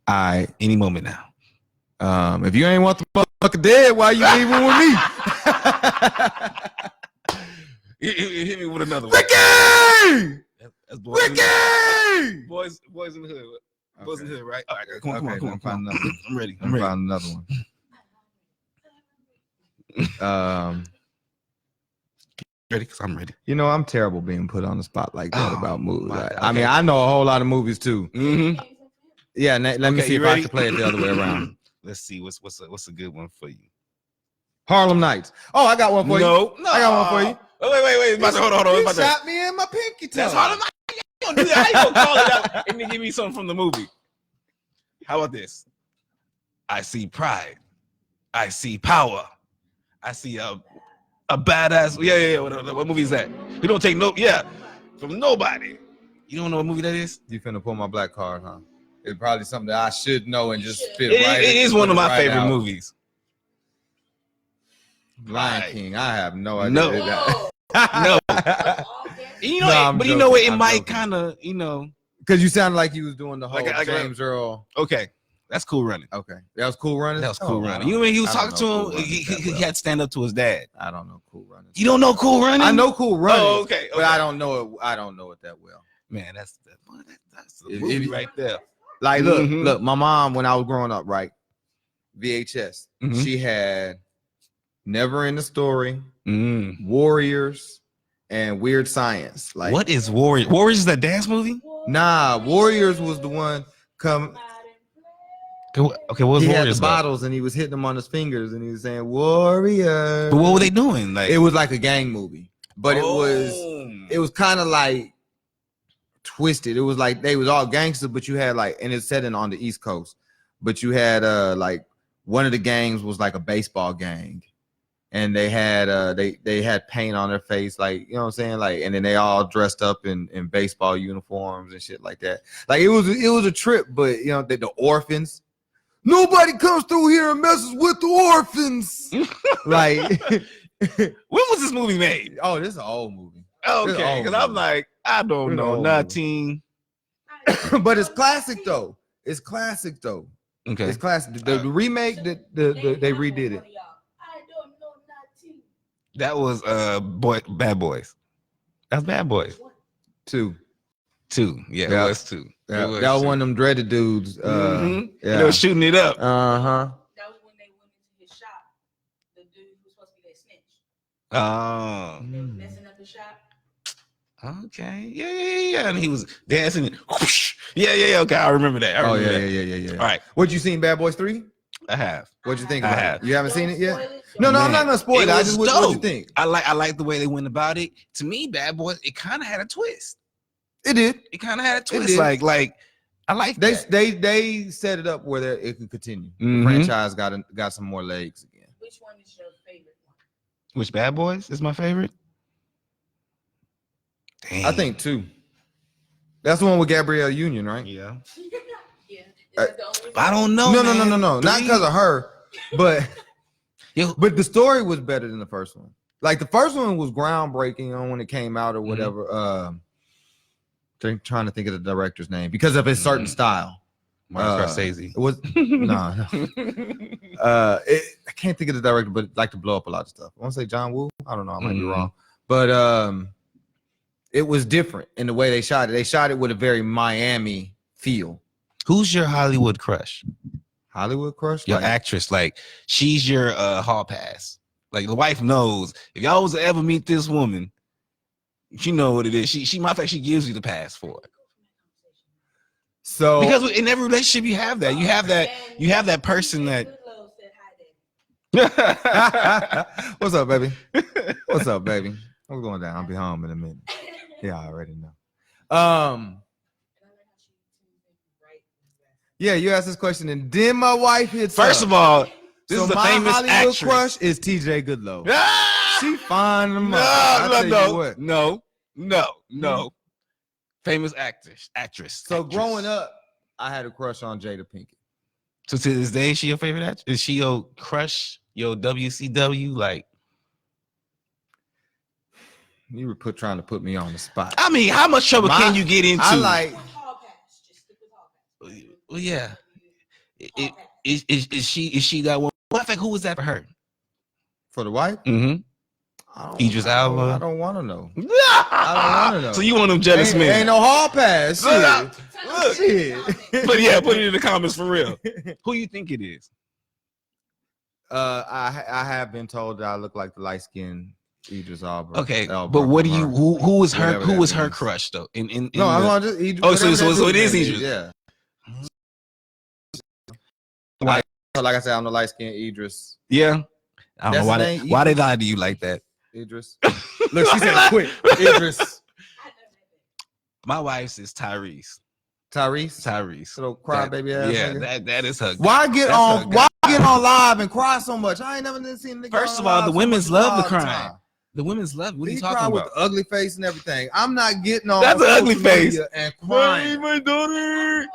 Any moment now. If you ain't want the motherfucker dead, why you leaving with me? Hit me with another one. Ricky! That's boys Ricky! Boys in the hood. Boys in the hood, right? All right, come on. I'm ready. I'm ready. Find another one. Ready? Because I'm ready. I'm terrible being put on the spot like that about movies. I mean, I know a whole lot of movies too. Yeah, let me see if I can play it the other way around. Let's see what's a good one for you. Harlem Nights. Oh, I got one for you. No, I got one for you. Oh, wait. Hold on. You shot me in my pinky toe. That's Harlem Nights. You don't do that. How you gonna call it out and then give me something from the movie? How about this? I see pride. I see power. I see a badass. Yeah. What movie is that? You don't take from nobody. You don't know what movie that is? You finna pull my black card, huh? It's probably something that I should know and just spit right. It is one of my favorite movies. Lion King. I have no idea. No. But you know what? It might kind of, because you sounded like you was doing the whole James Earl. Okay, that's Cool Running. Okay, that was Cool Running. That was Cool Running. You know when he was talking to him, he had to stand up to his dad. I don't know Cool Running. You don't know Cool Running? I know Cool Running. Oh, okay. But I don't know it. I don't know it that well. Man, that's the movie right there. Like, look, my mom, when I was growing up, right, VHS, she had Never Ending Story, Warriors, and Weird Science. Like, what is Warriors? Warriors is that dance movie? Nah, Warriors was the one come. Okay, what was he Warriors? Had the bottles and he was hitting them on his fingers and he was saying Warriors. But what were they doing? Like, it was like a gang movie, but it was kind of like twisted. It was like they was all gangsters, but you had like, and it's set in on the East Coast, but you had like one of the gangs was like a baseball gang, and they had they had paint on their face, like, you know what I'm saying, like, and then they all dressed up in baseball uniforms and shit like that. Like, it was a trip, but the orphans. Nobody comes through here and messes with the orphans. Like, when was this movie made? Oh, this is an old movie. Okay, because I'm like, I don't know, nothing. But it's classic though. Okay, it's classic. The remake that they redid it. That was Bad Boys. That's Bad Boys. Two. Yeah, it was two. That was one of them dreaded dudes. Yeah. They were shooting it up. That was when they went into his shop. The dude who was supposed to be that snitch. Oh. They were messing up the shop. Okay. Yeah. And he was dancing. And whoosh. Yeah. Okay, I remember that. Yeah. All right. What you seen, Bad Boys 3? I have. What'd you think I about have. it? You haven't Don't seen it yet? spoil it. No, Don't I'm not gonna spoil it. I was just what you dope. think? I like the way they went about it. To me, Bad Boys, it kind of had a twist. It did. It kind of had a twist. did. Like I like that. They set it up where it can continue. The Mhm. franchise got some more legs again. Which one is your favorite one? Which Bad Boys is my favorite? Dang. I think 2. That's the one with Gabrielle Union, right? Yeah. Yeah. Is that the only I don't know. No, man. Not Three? because of her, but Yo, but the story was better than the first one. Like the first one was groundbreaking on when it came out or whatever. Trying to think of the director's name because of his certain style. Martin Scorsese. It was no. I can't think of the director, but like to blow up a lot of stuff. I want to say John Woo. I don't know. I might be wrong, but it was different in the way they shot it. They shot it with a very Miami feel. Who's your Hollywood crush? Hollywood crush? Your Like, actress, like she's your hall pass. Like the wife knows if y'all was to ever meet this woman, she know what it is. She matter of fact, she gives you the pass for it. so Because in every relationship you have that. You have that person that Goodloe said hi, Daddy. what's up, baby? What's up, baby? I'm going down. I'll be home in a minute. Yeah, I already know. Yeah, you asked this question, and then my wife hits. First of all, this so is a my famous Hollywood actress. crush is TJ Goodloe. Ah! She fine them up. I tell you what. No. Famous actress. So growing up, I had a crush on Jada Pinkett. So to this day, is she your favorite actress? Is she your crush? Your WCW? Like, You were trying to put me on the spot. I mean, how much trouble can you get into? I like. Hall pass. Just stick with hall pass. Well, yeah. Hall pass. Is she that one? What fact? Who was that for her? For the wife? Mm-hmm. Idris Elba. I don't want to know. I don't want to know. So you one of them jealous men? Ain't no hall pass. Look. Shit. But yeah, put it in the comments for real. Who you think it is? I have been told that I look like the light skinned Idris Elba. Okay, Elba but what do you? Who was her? Whatever Who that was her means. crush though? No, I'm on just Idris. Oh, so whatever that it is dude's Idris. name is, Yeah. Why? Like I said, I'm the light skinned Idris. Yeah. I don't That's know the name, why they lied to you like that. Idris. Look, she said quick. Idris. My wife's is Tyrese. Tyrese. Little crybaby ass. Yeah, nigga. that is her. Why get That's on? her Why get on live and cry so much? I ain't never seen a nigga. First on of all, live the so women's much love the all crying. time. The women's love. What are you He talking cried about? with the ugly face and everything. I'm not getting on. That's an ugly social face. media and crying. my daughter.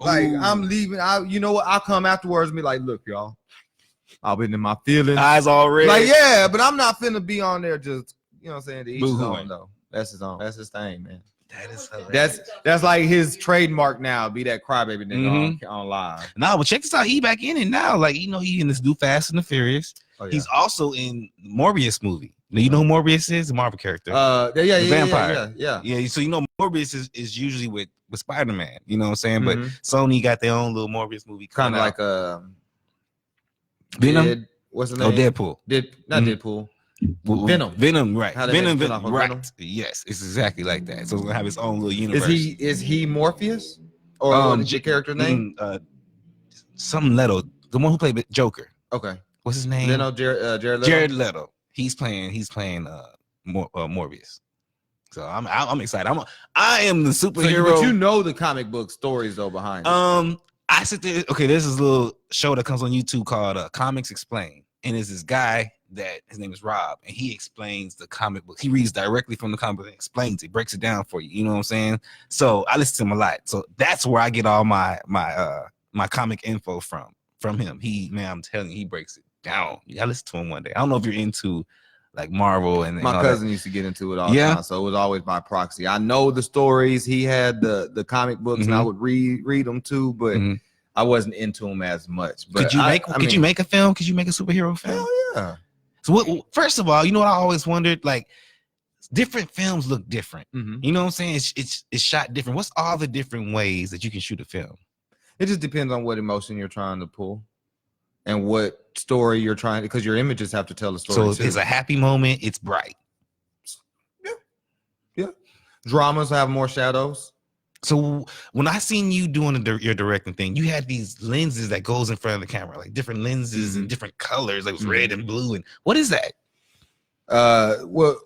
Like Ooh. I'm leaving. You know what? I'll come afterwards and be like, look, y'all. I've been in my feelings. Eyes all red. Like, yeah, but I'm not finna be on there just, you know what I'm saying? To each his Boo-hooing. own, though. That's his own. That's his thing, man. That is hilarious. That's like his trademark now. Be that crybaby nigga on live. No, but check this out. He back in it now. Like, you know, he in this new Fast and the Furious. Oh, yeah. He's also in Morbius movie. Now, you know who Morbius is? The Marvel character. Yeah, vampire. Yeah. Yeah, so you know Morbius is usually with Spider-Man. You know what I'm saying? Mhm. But Sony got their own little Morbius movie. Kind coming of out. like Venom. What's the Oh, name? Deadpool. Not Mhm. Deadpool. Venom, right? How they make Venom, spin off of right? Venom? Yes, it's exactly like that. So it's gonna have its own little universe. Is he Morpheus? Or what is your character name? Some Leto, the one who played Joker. Okay. What's his name? Jared Leto. Jared Leto. He's playing Morbius. So I'm excited. I am the superhero. But you know the comic book stories though behind it. I sit there. Okay, there's this little show that comes on YouTube called Comics Explained, and it's this guy that his name is Rob, and he explains the comic book. He reads directly from the comic book and explains it, breaks it down for you. You know what I'm saying? So I listen to him a lot. So that's where I get all my comic info from him. I'm telling you, he breaks it down. I listen to him one day. I don't know if you're into like Marvel and My all cousin that. used to get into it all the time, so it was always by proxy. I know the stories. He had the comic books, and I would read them too, but I wasn't into them as much. But Could you make a film? Could you make a superhero film? Hell yeah. So first of all, you know what I always wondered? Like, different films look different. Mm-hmm. You know what I'm saying? It's shot different. What's all the different ways that you can shoot a film? It just depends on what emotion you're trying to pull and what story you're trying, because your images have to tell a story. So it's a happy moment. It's bright. Yeah. Dramas have more shadows. So when I seen you doing your directing thing, you had these lenses that goes in front of the camera, like different lenses and different colors. Like it was red and blue. And what is that? Well,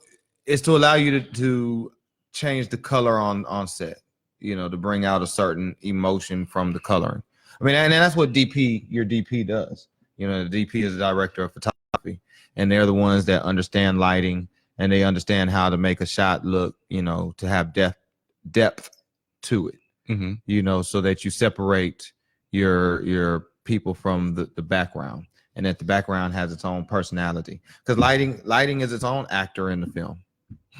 it's to allow you to change the color on set, to bring out a certain emotion from the coloring. I mean, and that's what your DP does. The DP is the director of photography, and they're the ones that understand lighting, and they understand how to make a shot look, to have depth to it, so that you separate your people from the background, and that the background has its own personality, because lighting is its own actor in the film.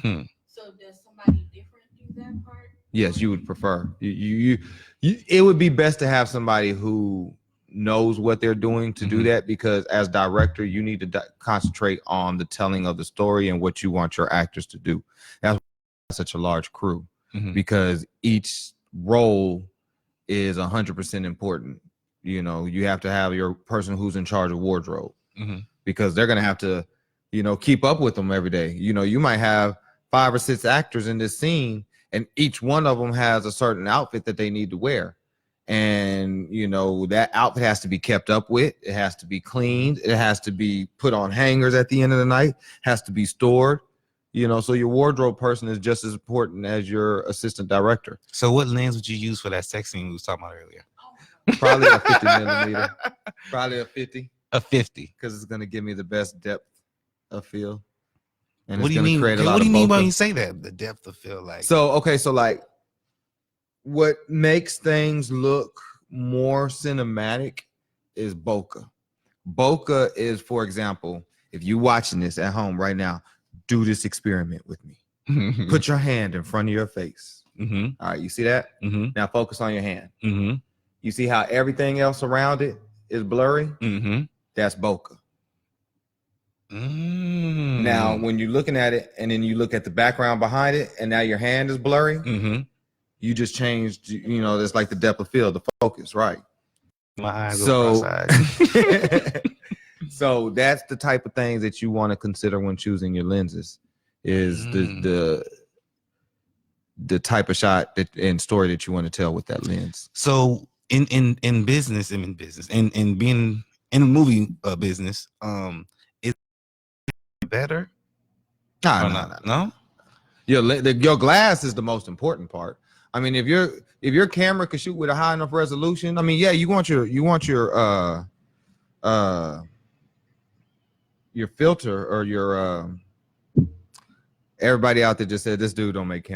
So does somebody different do that part? Yes, you would prefer you it would be best to have somebody who knows what they're doing to do that, because as director you need to concentrate on the telling of the story and what you want your actors to do. That's such a large crew, because each role is 100% important. You have to have your person who's in charge of wardrobe, because they're going to have to keep up with them every day. You might have 5 or 6 actors in this scene, and each one of them has a certain outfit that they need to wear, and that outfit has to be kept up with. It has to be cleaned. It has to be put on hangers at the end of the night. Has to be stored. So your wardrobe person is just as important as your assistant director. So what lens would you use for that sex scene we was talking about earlier? Probably a 50 millimeter. Probably a 50. A 50. Because it's going to give me the best depth of field. And what do you mean? What do you mean when you say that? The depth of field, like. So like, what makes things look more cinematic is bokeh. Bokeh is, for example, if you're watching this at home right now, do this experiment with me. Put your hand in front of your face. All right, you see that? Now focus on your hand. You see how everything else around it is blurry? That's bokeh. Now, when you're looking at it and then you look at the background behind it and now your hand is blurry, you just changed, that's like the depth of field, the focus, right? My eyes go cross-eyed. So that's the type of things that you want to consider when choosing your lenses, is the type of shot and story that you want to tell with that lens. So in business, in being in a movie business, is it better? No. Your glass is the most important part. I mean, if your camera can shoot with a high enough resolution, I mean, yeah, you want your filter or your everybody out there just said this dude don't make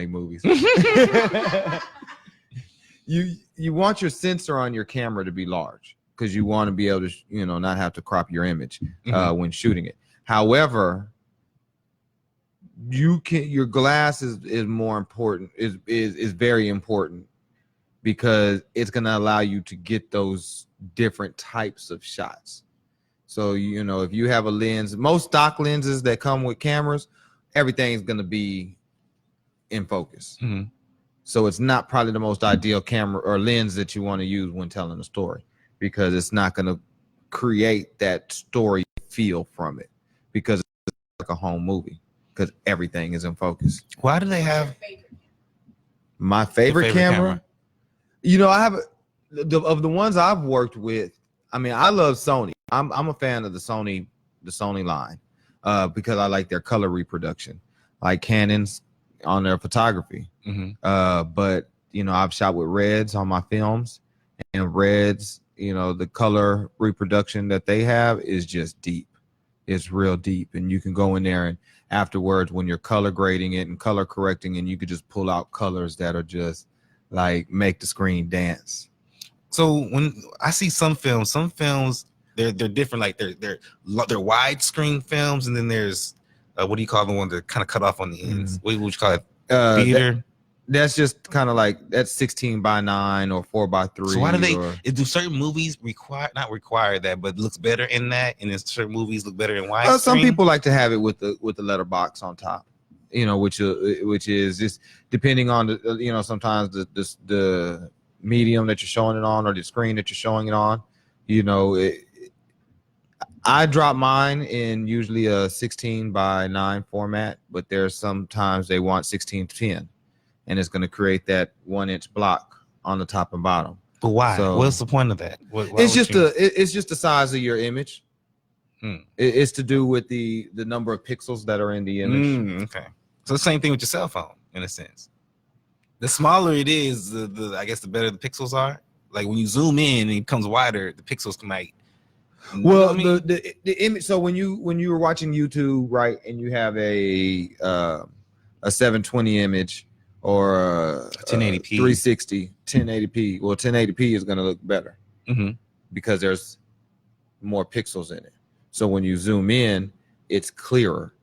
movies. You want your sensor on your camera to be large, because you want to be able to not have to crop your image when shooting it. However, your glass is more important, is very important, because it's going to allow you to get those different types of shots. So, if you have a lens, most stock lenses that come with cameras, everything's going to be in focus. So it's not probably the most ideal camera or lens that you want to use when telling a story, because it's not going to create that story feel from it, because it's like a home movie, because everything is in focus. Why do they have my favorite camera? I have of the ones I've worked with. I mean, I love Sony. I'm a fan of the Sony line, because I like their color reproduction, like Canon's on their photography. But I've shot with Reds on my films, and Reds, the color reproduction that they have is just deep. It's real deep, and you can go in there and afterwards, when you're color grading it and color correcting, and you could just pull out colors that are just like make the screen dance. So when I see some films, they're different. Like they're widescreen films, and then there's what do you call the one that kind of cut off on the ends? What would you call it? Theater. That's just kind of like that's 16:9 or 4:3. So why do certain movies not require that, but looks better in that, and then certain movies look better in widescreen? Some people like to have it with the letterbox on top, which is just depending on the sometimes the medium that you're showing it on or the screen that you're showing it on. I drop mine in usually a 16:9 format, but there's sometimes they want 16:10. and it's going to create that 1-inch block on the top and bottom. But why? So, What's the point of that? Why it's would you- it's just the size of your image. It's to do with the number of pixels that are in the image. Okay, so the same thing with your cell phone in a sense. The smaller it is, the I guess the better the pixels are. Like when you zoom in and it becomes wider, the pixels might. Well, the image. So when you were watching YouTube, right, and you have a 720 image or a 1080p, 360, 1080p. Well, 1080p is going to look better because there's more pixels in it. So when you zoom in, it's clearer.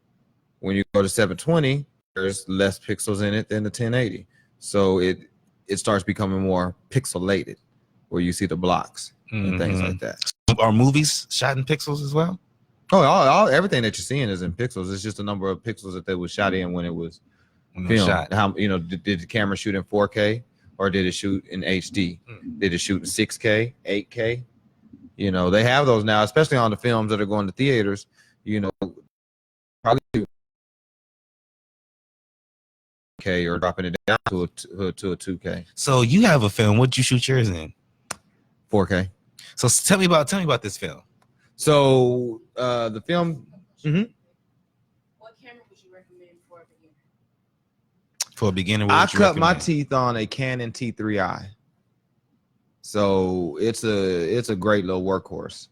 When you go to 720, there's less pixels in it than the 1080. So it starts becoming more pixelated, where you see the blocks and things like that. Are movies shot in pixels as well? Oh, everything that you're seeing is in pixels. It's just a number of pixels that they was shot in when it was filmed. Shot. How did the camera shoot in 4K or did it shoot in HD? Did it shoot in 6K, 8K? They have those now, especially on the films that are going to theaters. Probably 2K or dropping it down to a 2K. So you have a film. What'd you shoot yours in? 4K. So tell me about this film. So the film. What camera would you recommend for a beginner? For a beginner, I cut my teeth on a Canon T3i. So it's a great little workhorse.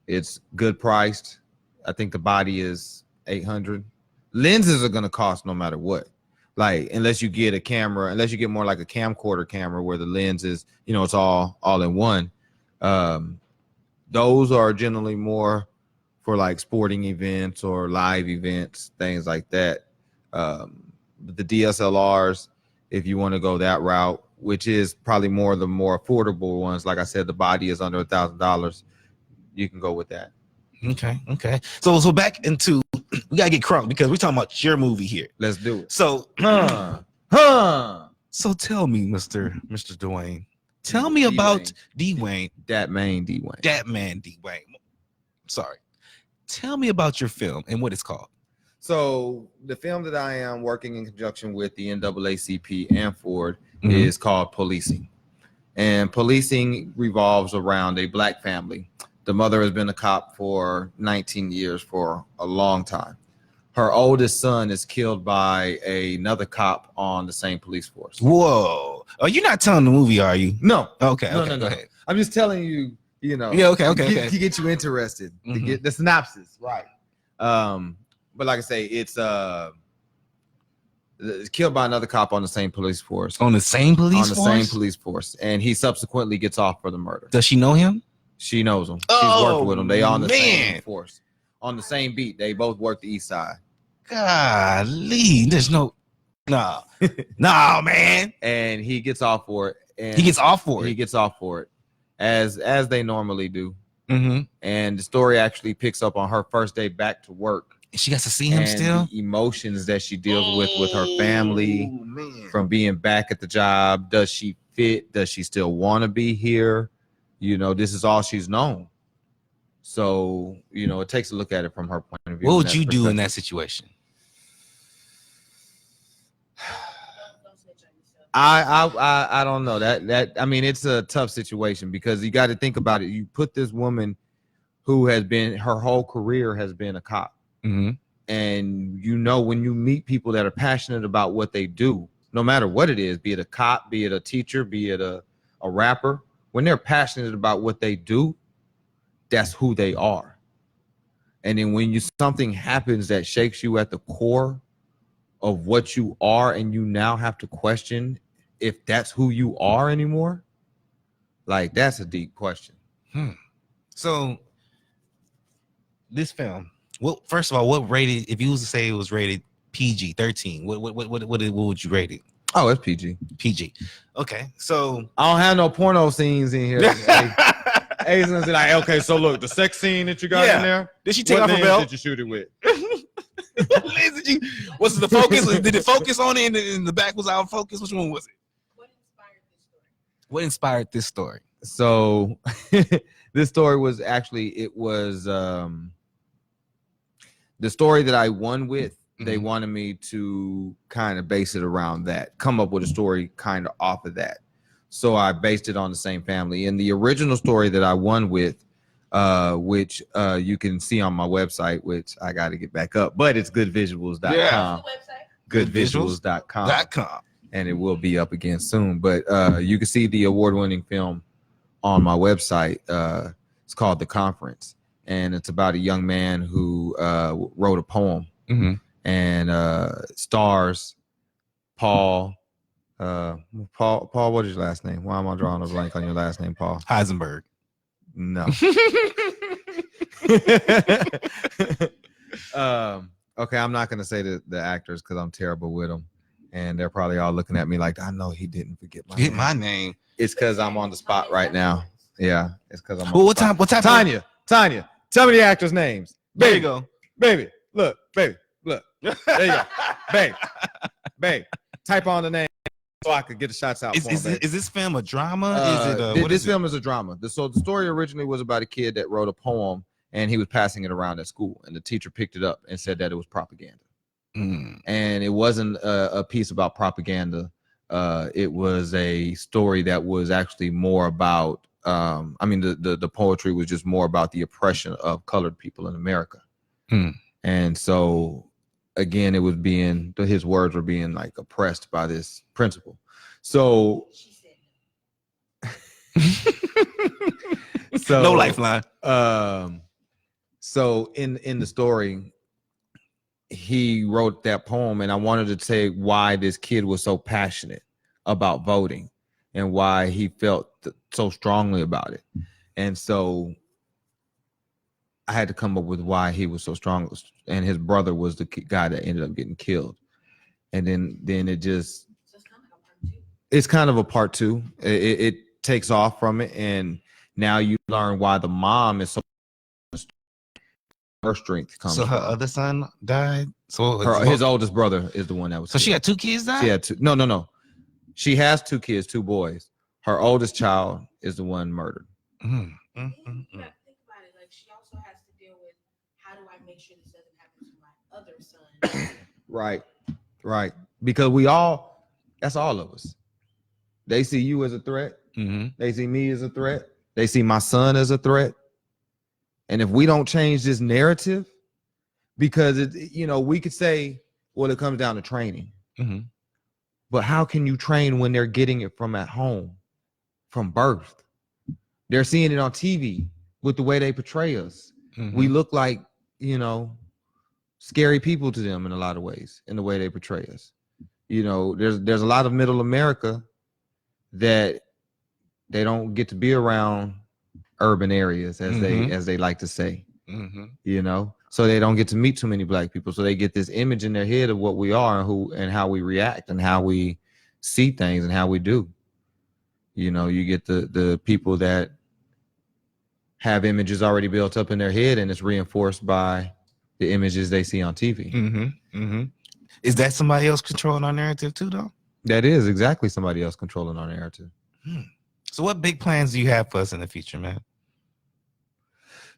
It's good priced. I think the body is $800. Lenses are gonna cost no matter what. Like unless you get more like a camcorder camera where the lens is, it's all in one. Those are generally more for like sporting events or live events, things like that. The DSLRs, if you want to go that route, which is probably the more affordable ones. Like I said, the body is under $1,000. You can go with that. Okay. So back into we gotta get crunk because we're talking about your movie here. Let's do it. So, So tell me, Mr. Dwayne. Tell me about Dwayne. That man Dwayne. That man Dwayne. Sorry. Tell me about your film and what it's called. So the film that I am working in conjunction with the NAACP and Ford is called Policing. And policing revolves around a black family. The mother has been a cop for 19 years, for a long time. Her oldest son is killed by another cop on the same police force. Whoa. Oh, you're not telling the movie, are you? No. Okay. No. Go ahead. I'm just telling you, Yeah, okay. To get you interested, to get the synopsis. Right. But like I say, it's killed by another cop on the same police force. On the same police force? On the same police force. And he subsequently gets off for the murder. Does she know him? She knows him. She's worked with him. They on the same force. On the same beat. They both work the east side. Golly. There's no man. And he gets off for it. And he gets off for it. As they normally do. Mm-hmm. And the story actually picks up on her first day back to work. And she gets to see him and still. The emotions that she deals with her family, from being back at the job. Does she fit? Does she still want to be here? This is all she's known. So, it takes a look at it from her point of view. What would you do in that situation? I don't know. It's a tough situation because you got to think about it. You put this woman who has been, her whole career has been a cop. Mm-hmm. And when you meet people that are passionate about what they do, no matter what it is, be it a cop, be it a teacher, be it a rapper, when they're passionate about what they do, that's who they are. And then when something happens that shakes you at the core of what you are, and you now have to question if that's who you are anymore, like that's a deep question. So this film, well, first of all, what rated? If you was to say it was rated PG-13, what would you rate it? Oh, it's PG. PG. Okay, so I don't have no porno scenes in here. Ace's gonna say like, okay, so look, the sex scene that you got in there. Did she take off her belt? Did you shoot it with? What's the focus? Did it focus on it and the back was out of focus? Which one was it? What inspired this story? So this story was actually, the story that I won with they wanted me to kind of base it around that, come up with a story kind of off of that. So I based it on the same family. And the original story that I won with, which you can see on my website, which I got to get back up, but it's goodvisuals.com. Yeah. Goodvisuals.com. And it will be up again soon. But you can see the award-winning film on my website. It's called The Conference. And it's about a young man who wrote a poem. And stars Paul. Paul, what is your last name? Why am I drawing a blank on your last name, Paul? Heisenberg. No. Okay, I'm not gonna say the actors because I'm terrible with them, and they're probably all looking at me like, I know he didn't forget my name. It's because I'm on the spot right now. Yeah, it's because I'm. Well, what time? Tanya, tell me the actors' names. There you go, baby. Look, baby. Look. There you go, babe. Type on the name so I could get the shots out. Is this film a drama? This film is a drama. So the story originally was about a kid that wrote a poem and he was passing it around at school, and the teacher picked it up and said that it was propaganda. And it wasn't a piece about propaganda. It was a story that was actually more about. The poetry was just more about the oppression of colored people in America. And so, again, it was his words were being like oppressed by this principle. So, no lifeline. So in the story, he wrote that poem, and I wanted to say why this kid was so passionate about voting and why he felt so strongly about it. And so I had to come up with why he was so strong, and his brother was the guy that ended up getting killed. And then it just, it's kind of a part two. It takes off from it, and now you learn why the mom is so, her strength comes. So her other son died. So his oldest brother is the one that was. So killed. She had 2 kids die. She had 2. No. She has 2 kids, 2 boys. Her oldest child is the one murdered. She also has to deal with, how do I make sure this doesn't happen to my other son? Right. Because that's all of us. They see you as a threat. They see me as a threat. They see my son as a threat. And if we don't change this narrative, because we could say, well, it comes down to training. But how can you train when they're getting it from at home, from birth? They're seeing it on TV. With the way they portray us, we look like, scary people to them in a lot of ways, in the way they portray us. There's a lot of middle America that they don't get to be around urban areas, as they like to say, so they don't get to meet too many black people. So they get this image in their head of what we are and how we react and how we see things and how we do. You get the people that have images already built up in their head, and it's reinforced by the images they see on TV. Is that somebody else controlling our narrative too, though? That is exactly somebody else controlling our narrative. So what big plans do you have for us in the future, man?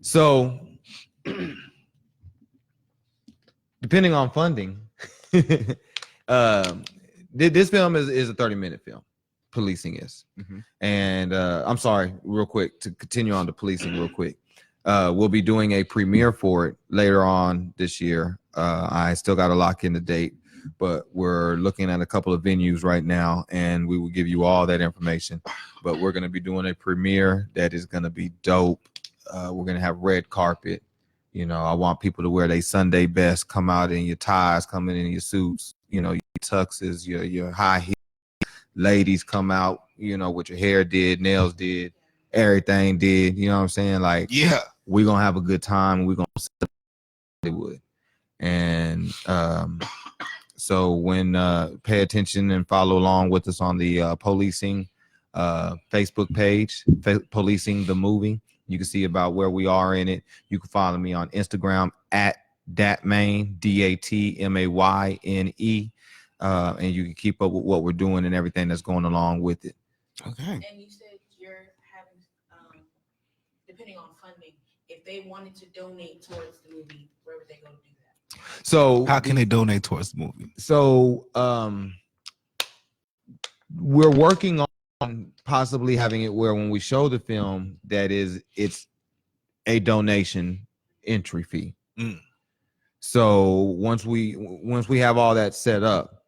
So depending on funding, this film is a 30-minute film. Policing is. And I'm sorry, real quick, to continue on to policing real quick. We'll be doing a premiere for it later on this year. I still got to lock in the date, but we're looking at a couple of venues right now, and we will give you all that information. But we're going to be doing a premiere that is going to be dope. We're going to have red carpet. I want people to wear their Sunday best, come out in your ties, come in your suits, your tuxes, your high heels. Ladies come out, with your hair did, nails did, everything did. You know what I'm saying? Like, yeah, we're gonna have a good time. We're gonna set Hollywood. And so when pay attention and follow along with us on the policing Facebook page, Policing the Movie. You can see about where we are in it. You can follow me on Instagram at Datmayne, DATMAYNE. And you can keep up with what we're doing and everything that's going along with it. Okay. And you said you're having, depending on funding, if they wanted to donate towards the movie, where would they go to do that? So How can they donate towards the movie? So we're working on possibly having it where when we show the film, it's a donation entry fee. Mm. So once we have all that set up,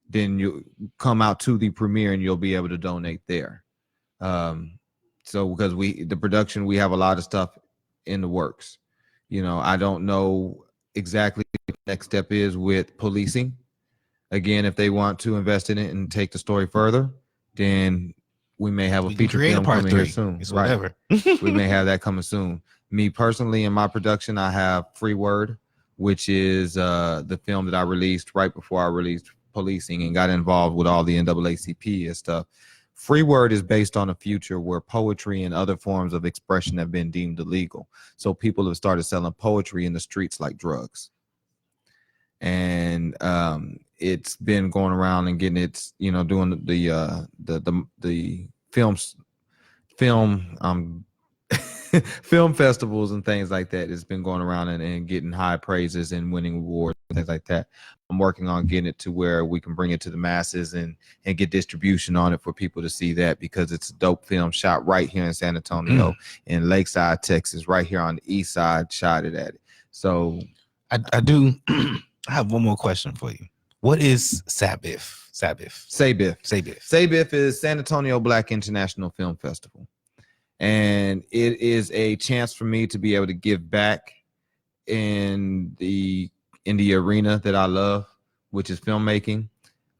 then you come out to the premiere and you'll be able to donate there. So because the production, we have a lot of stuff in the works. I don't know exactly what the next step is with policing. Again, if they want to invest in it and take the story further, then we may have a feature film coming here soon. It's whatever. We may have that coming soon. Me personally, in my production, I have Free Word, which is the film that I released right before I released Policing and got involved with all the NAACP and stuff. Free Word is based on a future where poetry and other forms of expression have been deemed illegal. So people have started selling poetry in the streets like drugs. And it's been going around and getting its, doing the film festivals and things like that. It's been going around and getting high praises and winning awards and things like that. I'm working on getting it to where we can bring it to the masses and get distribution on it for people to see that, because it's a dope film shot right here in San Antonio, in Lakeside, Texas, right here on the east side, shot it at it. So I do. I have one more question for you. What is SABIF? SABIF is San Antonio Black International Film Festival. And it is a chance for me to be able to give back in the arena that I love, which is filmmaking.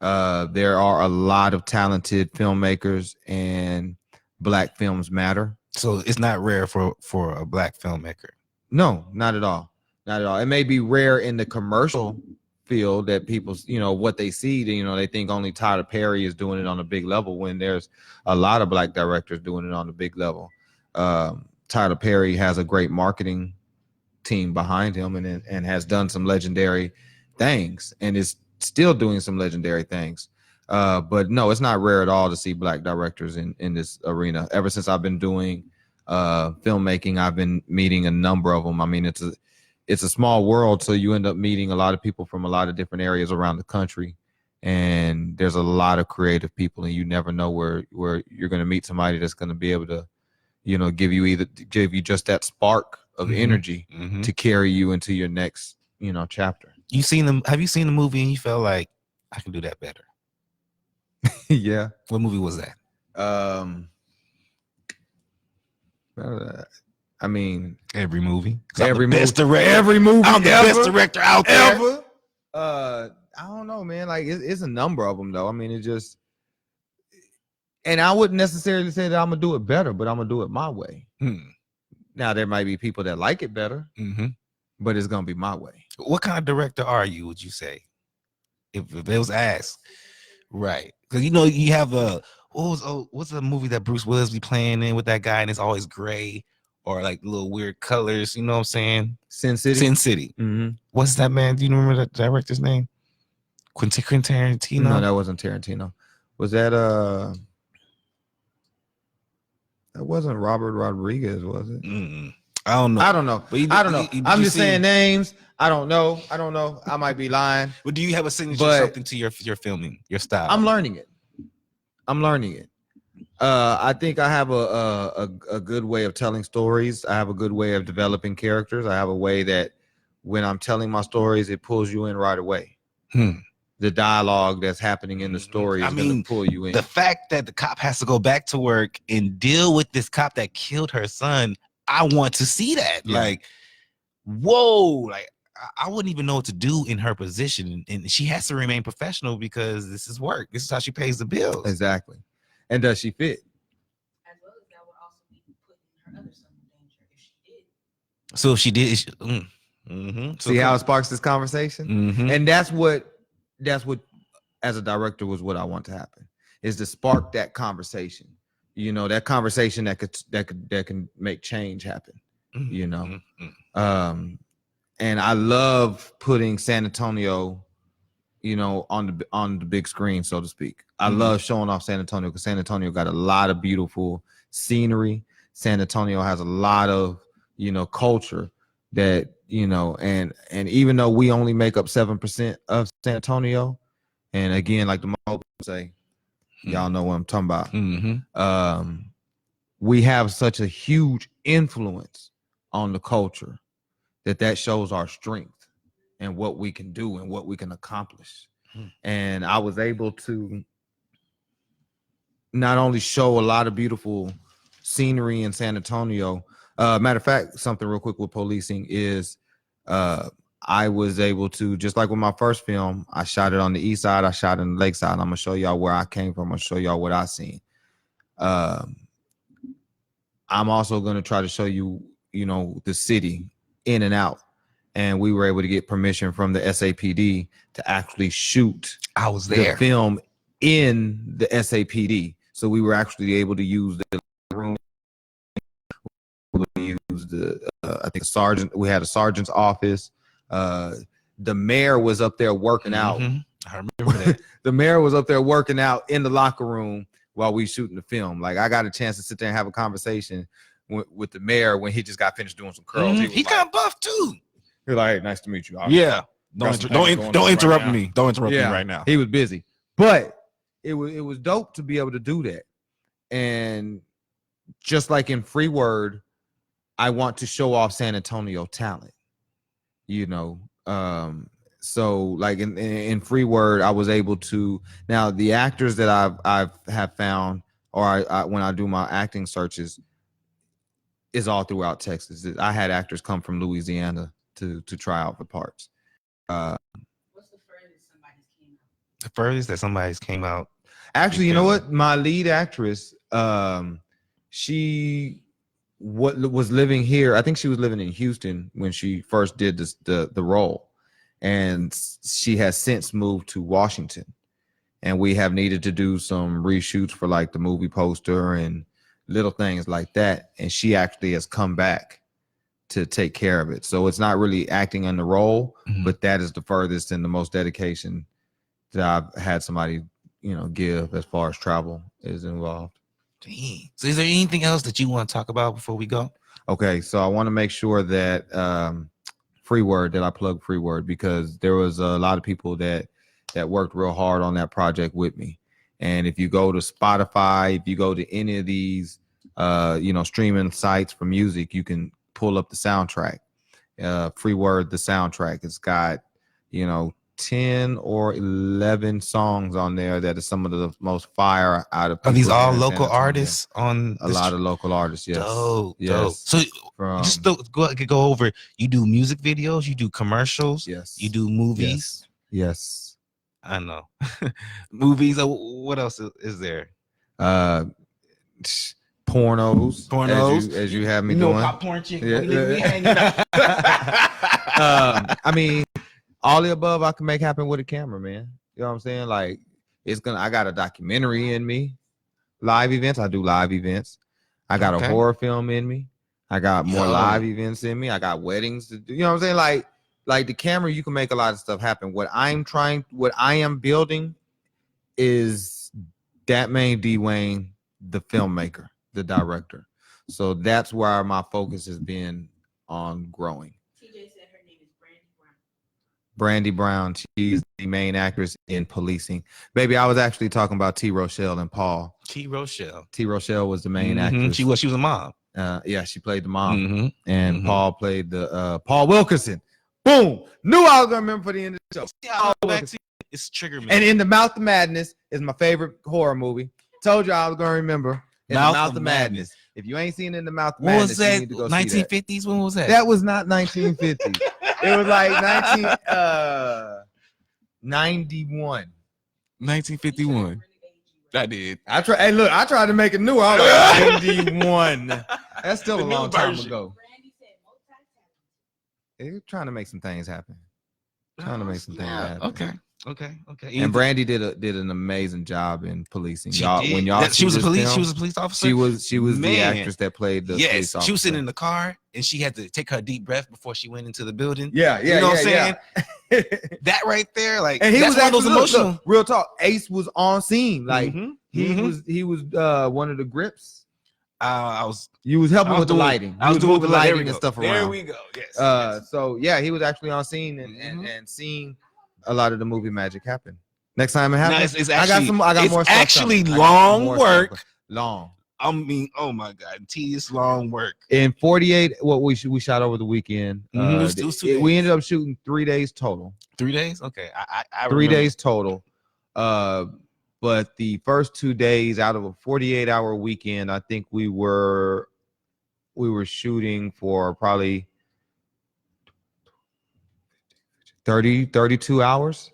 There are a lot of talented filmmakers, and Black films matter. So it's not rare for a Black filmmaker. No, not at all. Not at all. It may be rare in the commercial field that people, what they see, they think only Tyler Perry is doing it on a big level, when there's a lot of Black directors doing it on a big level. Tyler Perry has a great marketing team behind him and has done some legendary things and is still doing some legendary things. But no, it's not rare at all to see Black directors in this arena. Ever since I've been doing filmmaking, I've been meeting a number of them. I mean, it's a small world, so you end up meeting a lot of people from a lot of different areas around the country, and there's a lot of creative people, and you never know where you're going to meet somebody that's going to be able to, give you just that spark of energy to carry you into your next, chapter. Have you seen the movie and you felt like, I can do that better? Yeah. What movie was that? I mean, every movie. Every movie. Every movie. I'm the best director out there. Ever. I don't know, man. Like it's a number of them, though. I mean, it just, and I wouldn't necessarily say that I'm gonna do it better, but I'm gonna do it my way. Now there might be people that like it better, but it's gonna be my way. What kind of director are you? Would you say, if it was asked, right? Because you have what's the movie that Bruce Willis be playing in with that guy, and it's always gray or like little weird colors. You know what I'm saying? Sin City. Sin City. What's that, man? Do you remember the director's name? Quentin Tarantino? No, that wasn't Tarantino. Was that that wasn't Robert Rodriguez, was it? I don't know. I don't know. I'm just saying names. I don't know. I might be lying. But do you have a signature something to your filming, your style? I'm learning it. I think I have a good way of telling stories. I have a good way of developing characters. I have a way that when I'm telling my stories, it pulls you in right away. The dialogue that's happening in the story is going to pull you in. The fact that the cop has to go back to work and deal with this cop that killed her son, I want to see that. Yeah. Like, whoa, like I wouldn't even know what to do in her position. And she has to remain professional because this is work. This is how she pays the bills. Exactly. And does she fit? As well as that would also be putting her other son in danger if she did. So if she did, see how it sparks this conversation? And that's what as a director was what I want to happen, is to spark that conversation. That conversation that can make change happen. And I love putting San Antonio, on the big screen, so to speak. I love showing off San Antonio because San Antonio got a lot of beautiful scenery. San Antonio has a lot of, culture, that, you know, and even though we only make up 7% of San Antonio, and again, like the Mo say, y'all know what I'm talking about. Mm-hmm. We have such a huge influence on the culture that shows our strength and what we can do and what we can accomplish. And I was able to not only show a lot of beautiful scenery in San Antonio. Matter of fact, something real quick with policing is I was able to, just like with my first film, I shot it on the east side, I shot it in the lake side. I'm gonna show y'all where I came from. I'm gonna show y'all what I seen. I'm also gonna try to show you, you know, the city in and out. And we were able to get permission from the SAPD to actually shoot I was there. the film in the SAPD. So we were actually able to use the room. We used the I think sergeant. We had a sergeant's office. The mayor was up there working out. I remember that. The mayor was up there working out in the locker room while we shooting the film. Like I got a chance to sit there and have a conversation with the mayor when he just got finished doing some curls. He got buff too. He's like, hey, nice to meet you. Yeah. Don't interrupt me. Don't interrupt me right now. He was busy. But it was dope to be able to do that. And just like in Free Word, I want to show off San Antonio talent. You know, so like in Free Word, I was able to, now the actors that I've have found, or I when I do my acting searches, is all throughout Texas. I had actors come from Louisiana to try out for parts. What's the furthest somebody's came out? The furthest that somebody's came out. Actually, you know what? My lead actress, she was living here. I think she was living in Houston when she first did the role, and she has since moved to Washington. And we have needed to do some reshoots for like the movie poster and little things like that. And she actually has come back to take care of it. So it's not really acting in the role, but that is the furthest and the most dedication that I've had somebody, you know, give as far as travel is involved. Dang. So is there anything else that you want to talk about before we go? Okay, so I want to make sure that Free Word, that I plug Free Word, because there was a lot of people that worked real hard on that project with me. And if you go to Spotify, if you go to any of these you know, streaming sites for music, you can pull up the soundtrack. Free Word, the soundtrack. It's got, you know, 10 or 11 songs on there that are some of the most fire out of. Are these all local artists on a lot of local artists? Yes. Dope, yes. dope. So just go over. You do music videos. You do commercials. Yes. You do movies. Yes. I know. Movies. What else is there? Pornos, as you have me doing. Popcorn chicken. Yeah. I mean, all the above I can make happen with a camera, man. You know what I'm saying? Like, I got a documentary in me. Live events, I do live events. I got a horror film in me. I got more live events in me. I got weddings to do. You know what I'm saying? Like the camera, you can make a lot of stuff happen. What I am building is that main D Wayne, the filmmaker, the director. So that's where my focus has been on growing. TJ said her name is Brandy Brown. She's the main actress in Policing. Baby, I was actually talking about T. Rochelle and Paul. T. Rochelle. T. Rochelle was the main actress. She was a mom. Yeah, she played the mom. And Paul played the Paul Wilkerson. Boom! Knew I was gonna remember for the end of the show. It's Trigger Me. And In the Mouth of Madness is my favorite horror movie. Told you I was gonna remember. In the Mouth of Madness. If you ain't seen In the Mouth of Madness, you need to go 1950s? See that. When was that? That was not 1950. It was like 1991. 1951. I did. I tried to make it new. I was like 91. That's still a long time ago. They're trying to make some things happen. Okay. And Brandy did an amazing job in Policing. She was a police officer. She was the actress that played the police officer. She was sitting in the car and she had to take her deep breath before she went into the building. Yeah. You know what I'm saying? That right there, like, and he that's was one of those emotional. Look, real talk. Ace was on scene. Like he was one of the grips. I was You was helping with the doing- lighting. I was You doing moving the the lighting lighting and stuff around. There we go. Yes. So yeah, he was actually on scene and seeing a lot of the movie magic happen. Next time it No, happens, it's I got actually more. it's Stuff actually coming. I got long more work. stuff. Long. I mean, oh my God, tedious long work. In 48, what we shot over the weekend. Mhm, it was 2 days. We ended up shooting 3 days total. 3 days? Okay. I 3 remember. days total. But the first 2 days out of a 48-hour weekend, I think we were shooting for probably 32 hours.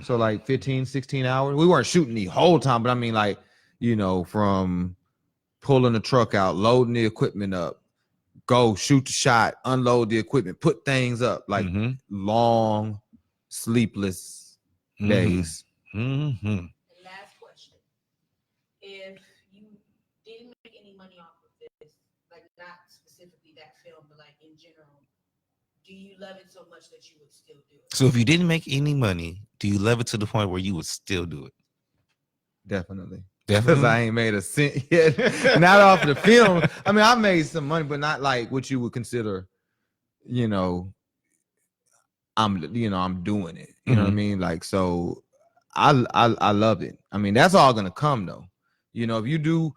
So like 15, 16 hours. We weren't shooting the whole time, but I mean, like, you know, from pulling the truck out, loading the equipment up, go shoot the shot, unload the equipment, put things up, like long, sleepless days. Mm-hmm. And last question. If you didn't make any money off of this, like not specifically that film, but like in general, do you love it so much that you would still do it? So if you didn't make any money, do you love it to the point where you would still do it? Definitely. Definitely. Because I ain't made a cent yet. Not off the film. I mean, I made some money, but not like what you would consider, you know, I'm doing it. You know what I mean? Like, so I love it. I mean, that's all gonna come though. You know, if you do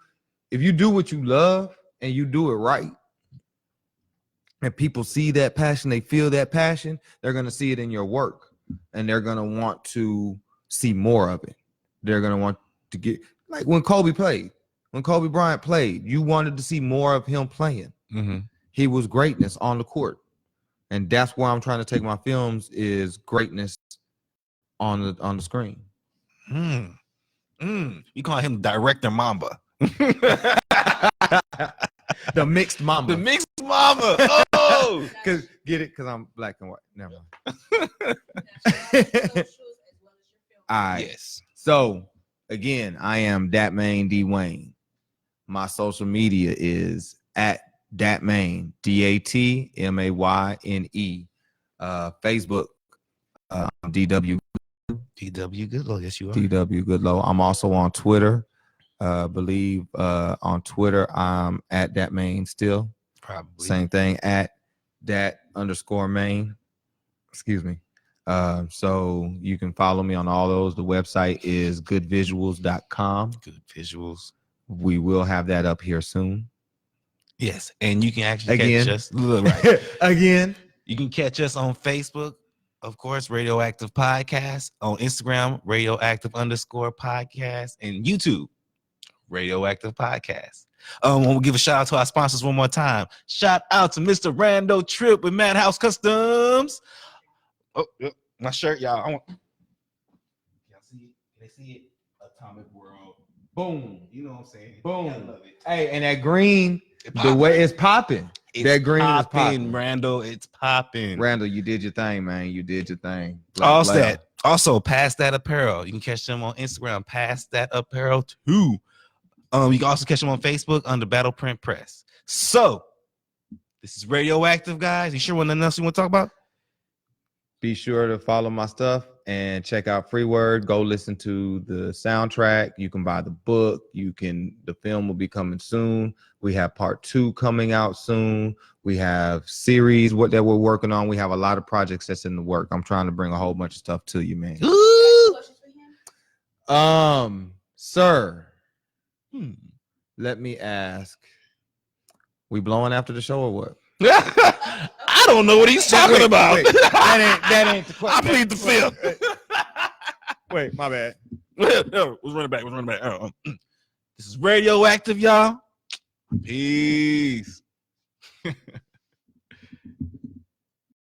what you love and you do it right, and people see that passion, they feel that passion, they're gonna see it in your work, and they're gonna want to see more of it. They're gonna want to get, like when Kobe Bryant played, you wanted to see more of him playing. He was greatness on the court, and that's where I'm trying to take my films, is greatness on the screen. You call him Director Mamba. The mixed mama. The mixed mama. Oh, Cause I'm black and white. Never mind. All right. yes. So again, I am Datmain D Wayne. My social media is at Datmain, DATMAYNE. Facebook, DW Goodloe. Yes, you are. DW Goodloe. I'm also on Twitter. Believe on Twitter I'm at Datmain still. Probably. Same thing at Dat_main. Excuse me. So you can follow me on all those. The website is goodvisuals.com. Good visuals. We will have that up here soon. Yes, and you can actually Again. catch us. Look, right. Again. You can catch us on Facebook, of course, Radioactive Podcast. On Instagram, Radioactive_podcast, and YouTube, Radioactive Podcast. We'll give a shout out to our sponsors one more time. Shout out to Mr. Rando Trip with Madhouse Customs. Oh, yep, my shirt, y'all. Y'all see it? They see it? Atomic World. Boom. You know what I'm saying? Boom. I love it. Hey, and that green, the way it's popping. That green is popping. Randall, it's popping. Randall, you did your thing, man. You did your thing. Also, Pass That Apparel. You can catch them on Instagram, Pass That Apparel too. You can also catch them on Facebook under Battle Print Press. So, this is Radioactive, guys. You sure want nothing else you want to talk about? Be sure to follow my stuff and check out Free Word. Go listen to the soundtrack. You can buy the book. The film will be coming soon. We have part 2 coming out soon. We have series that we're working on. We have a lot of projects that's in the work. I'm trying to bring a whole bunch of stuff to you, man. Sir, let me ask. We blowing after the show or what? I don't know what he's talking about. Wait. That ain't the question. I plead the fifth. Wait, my bad. No, let's run it back. This is Radioactive, y'all. Peace.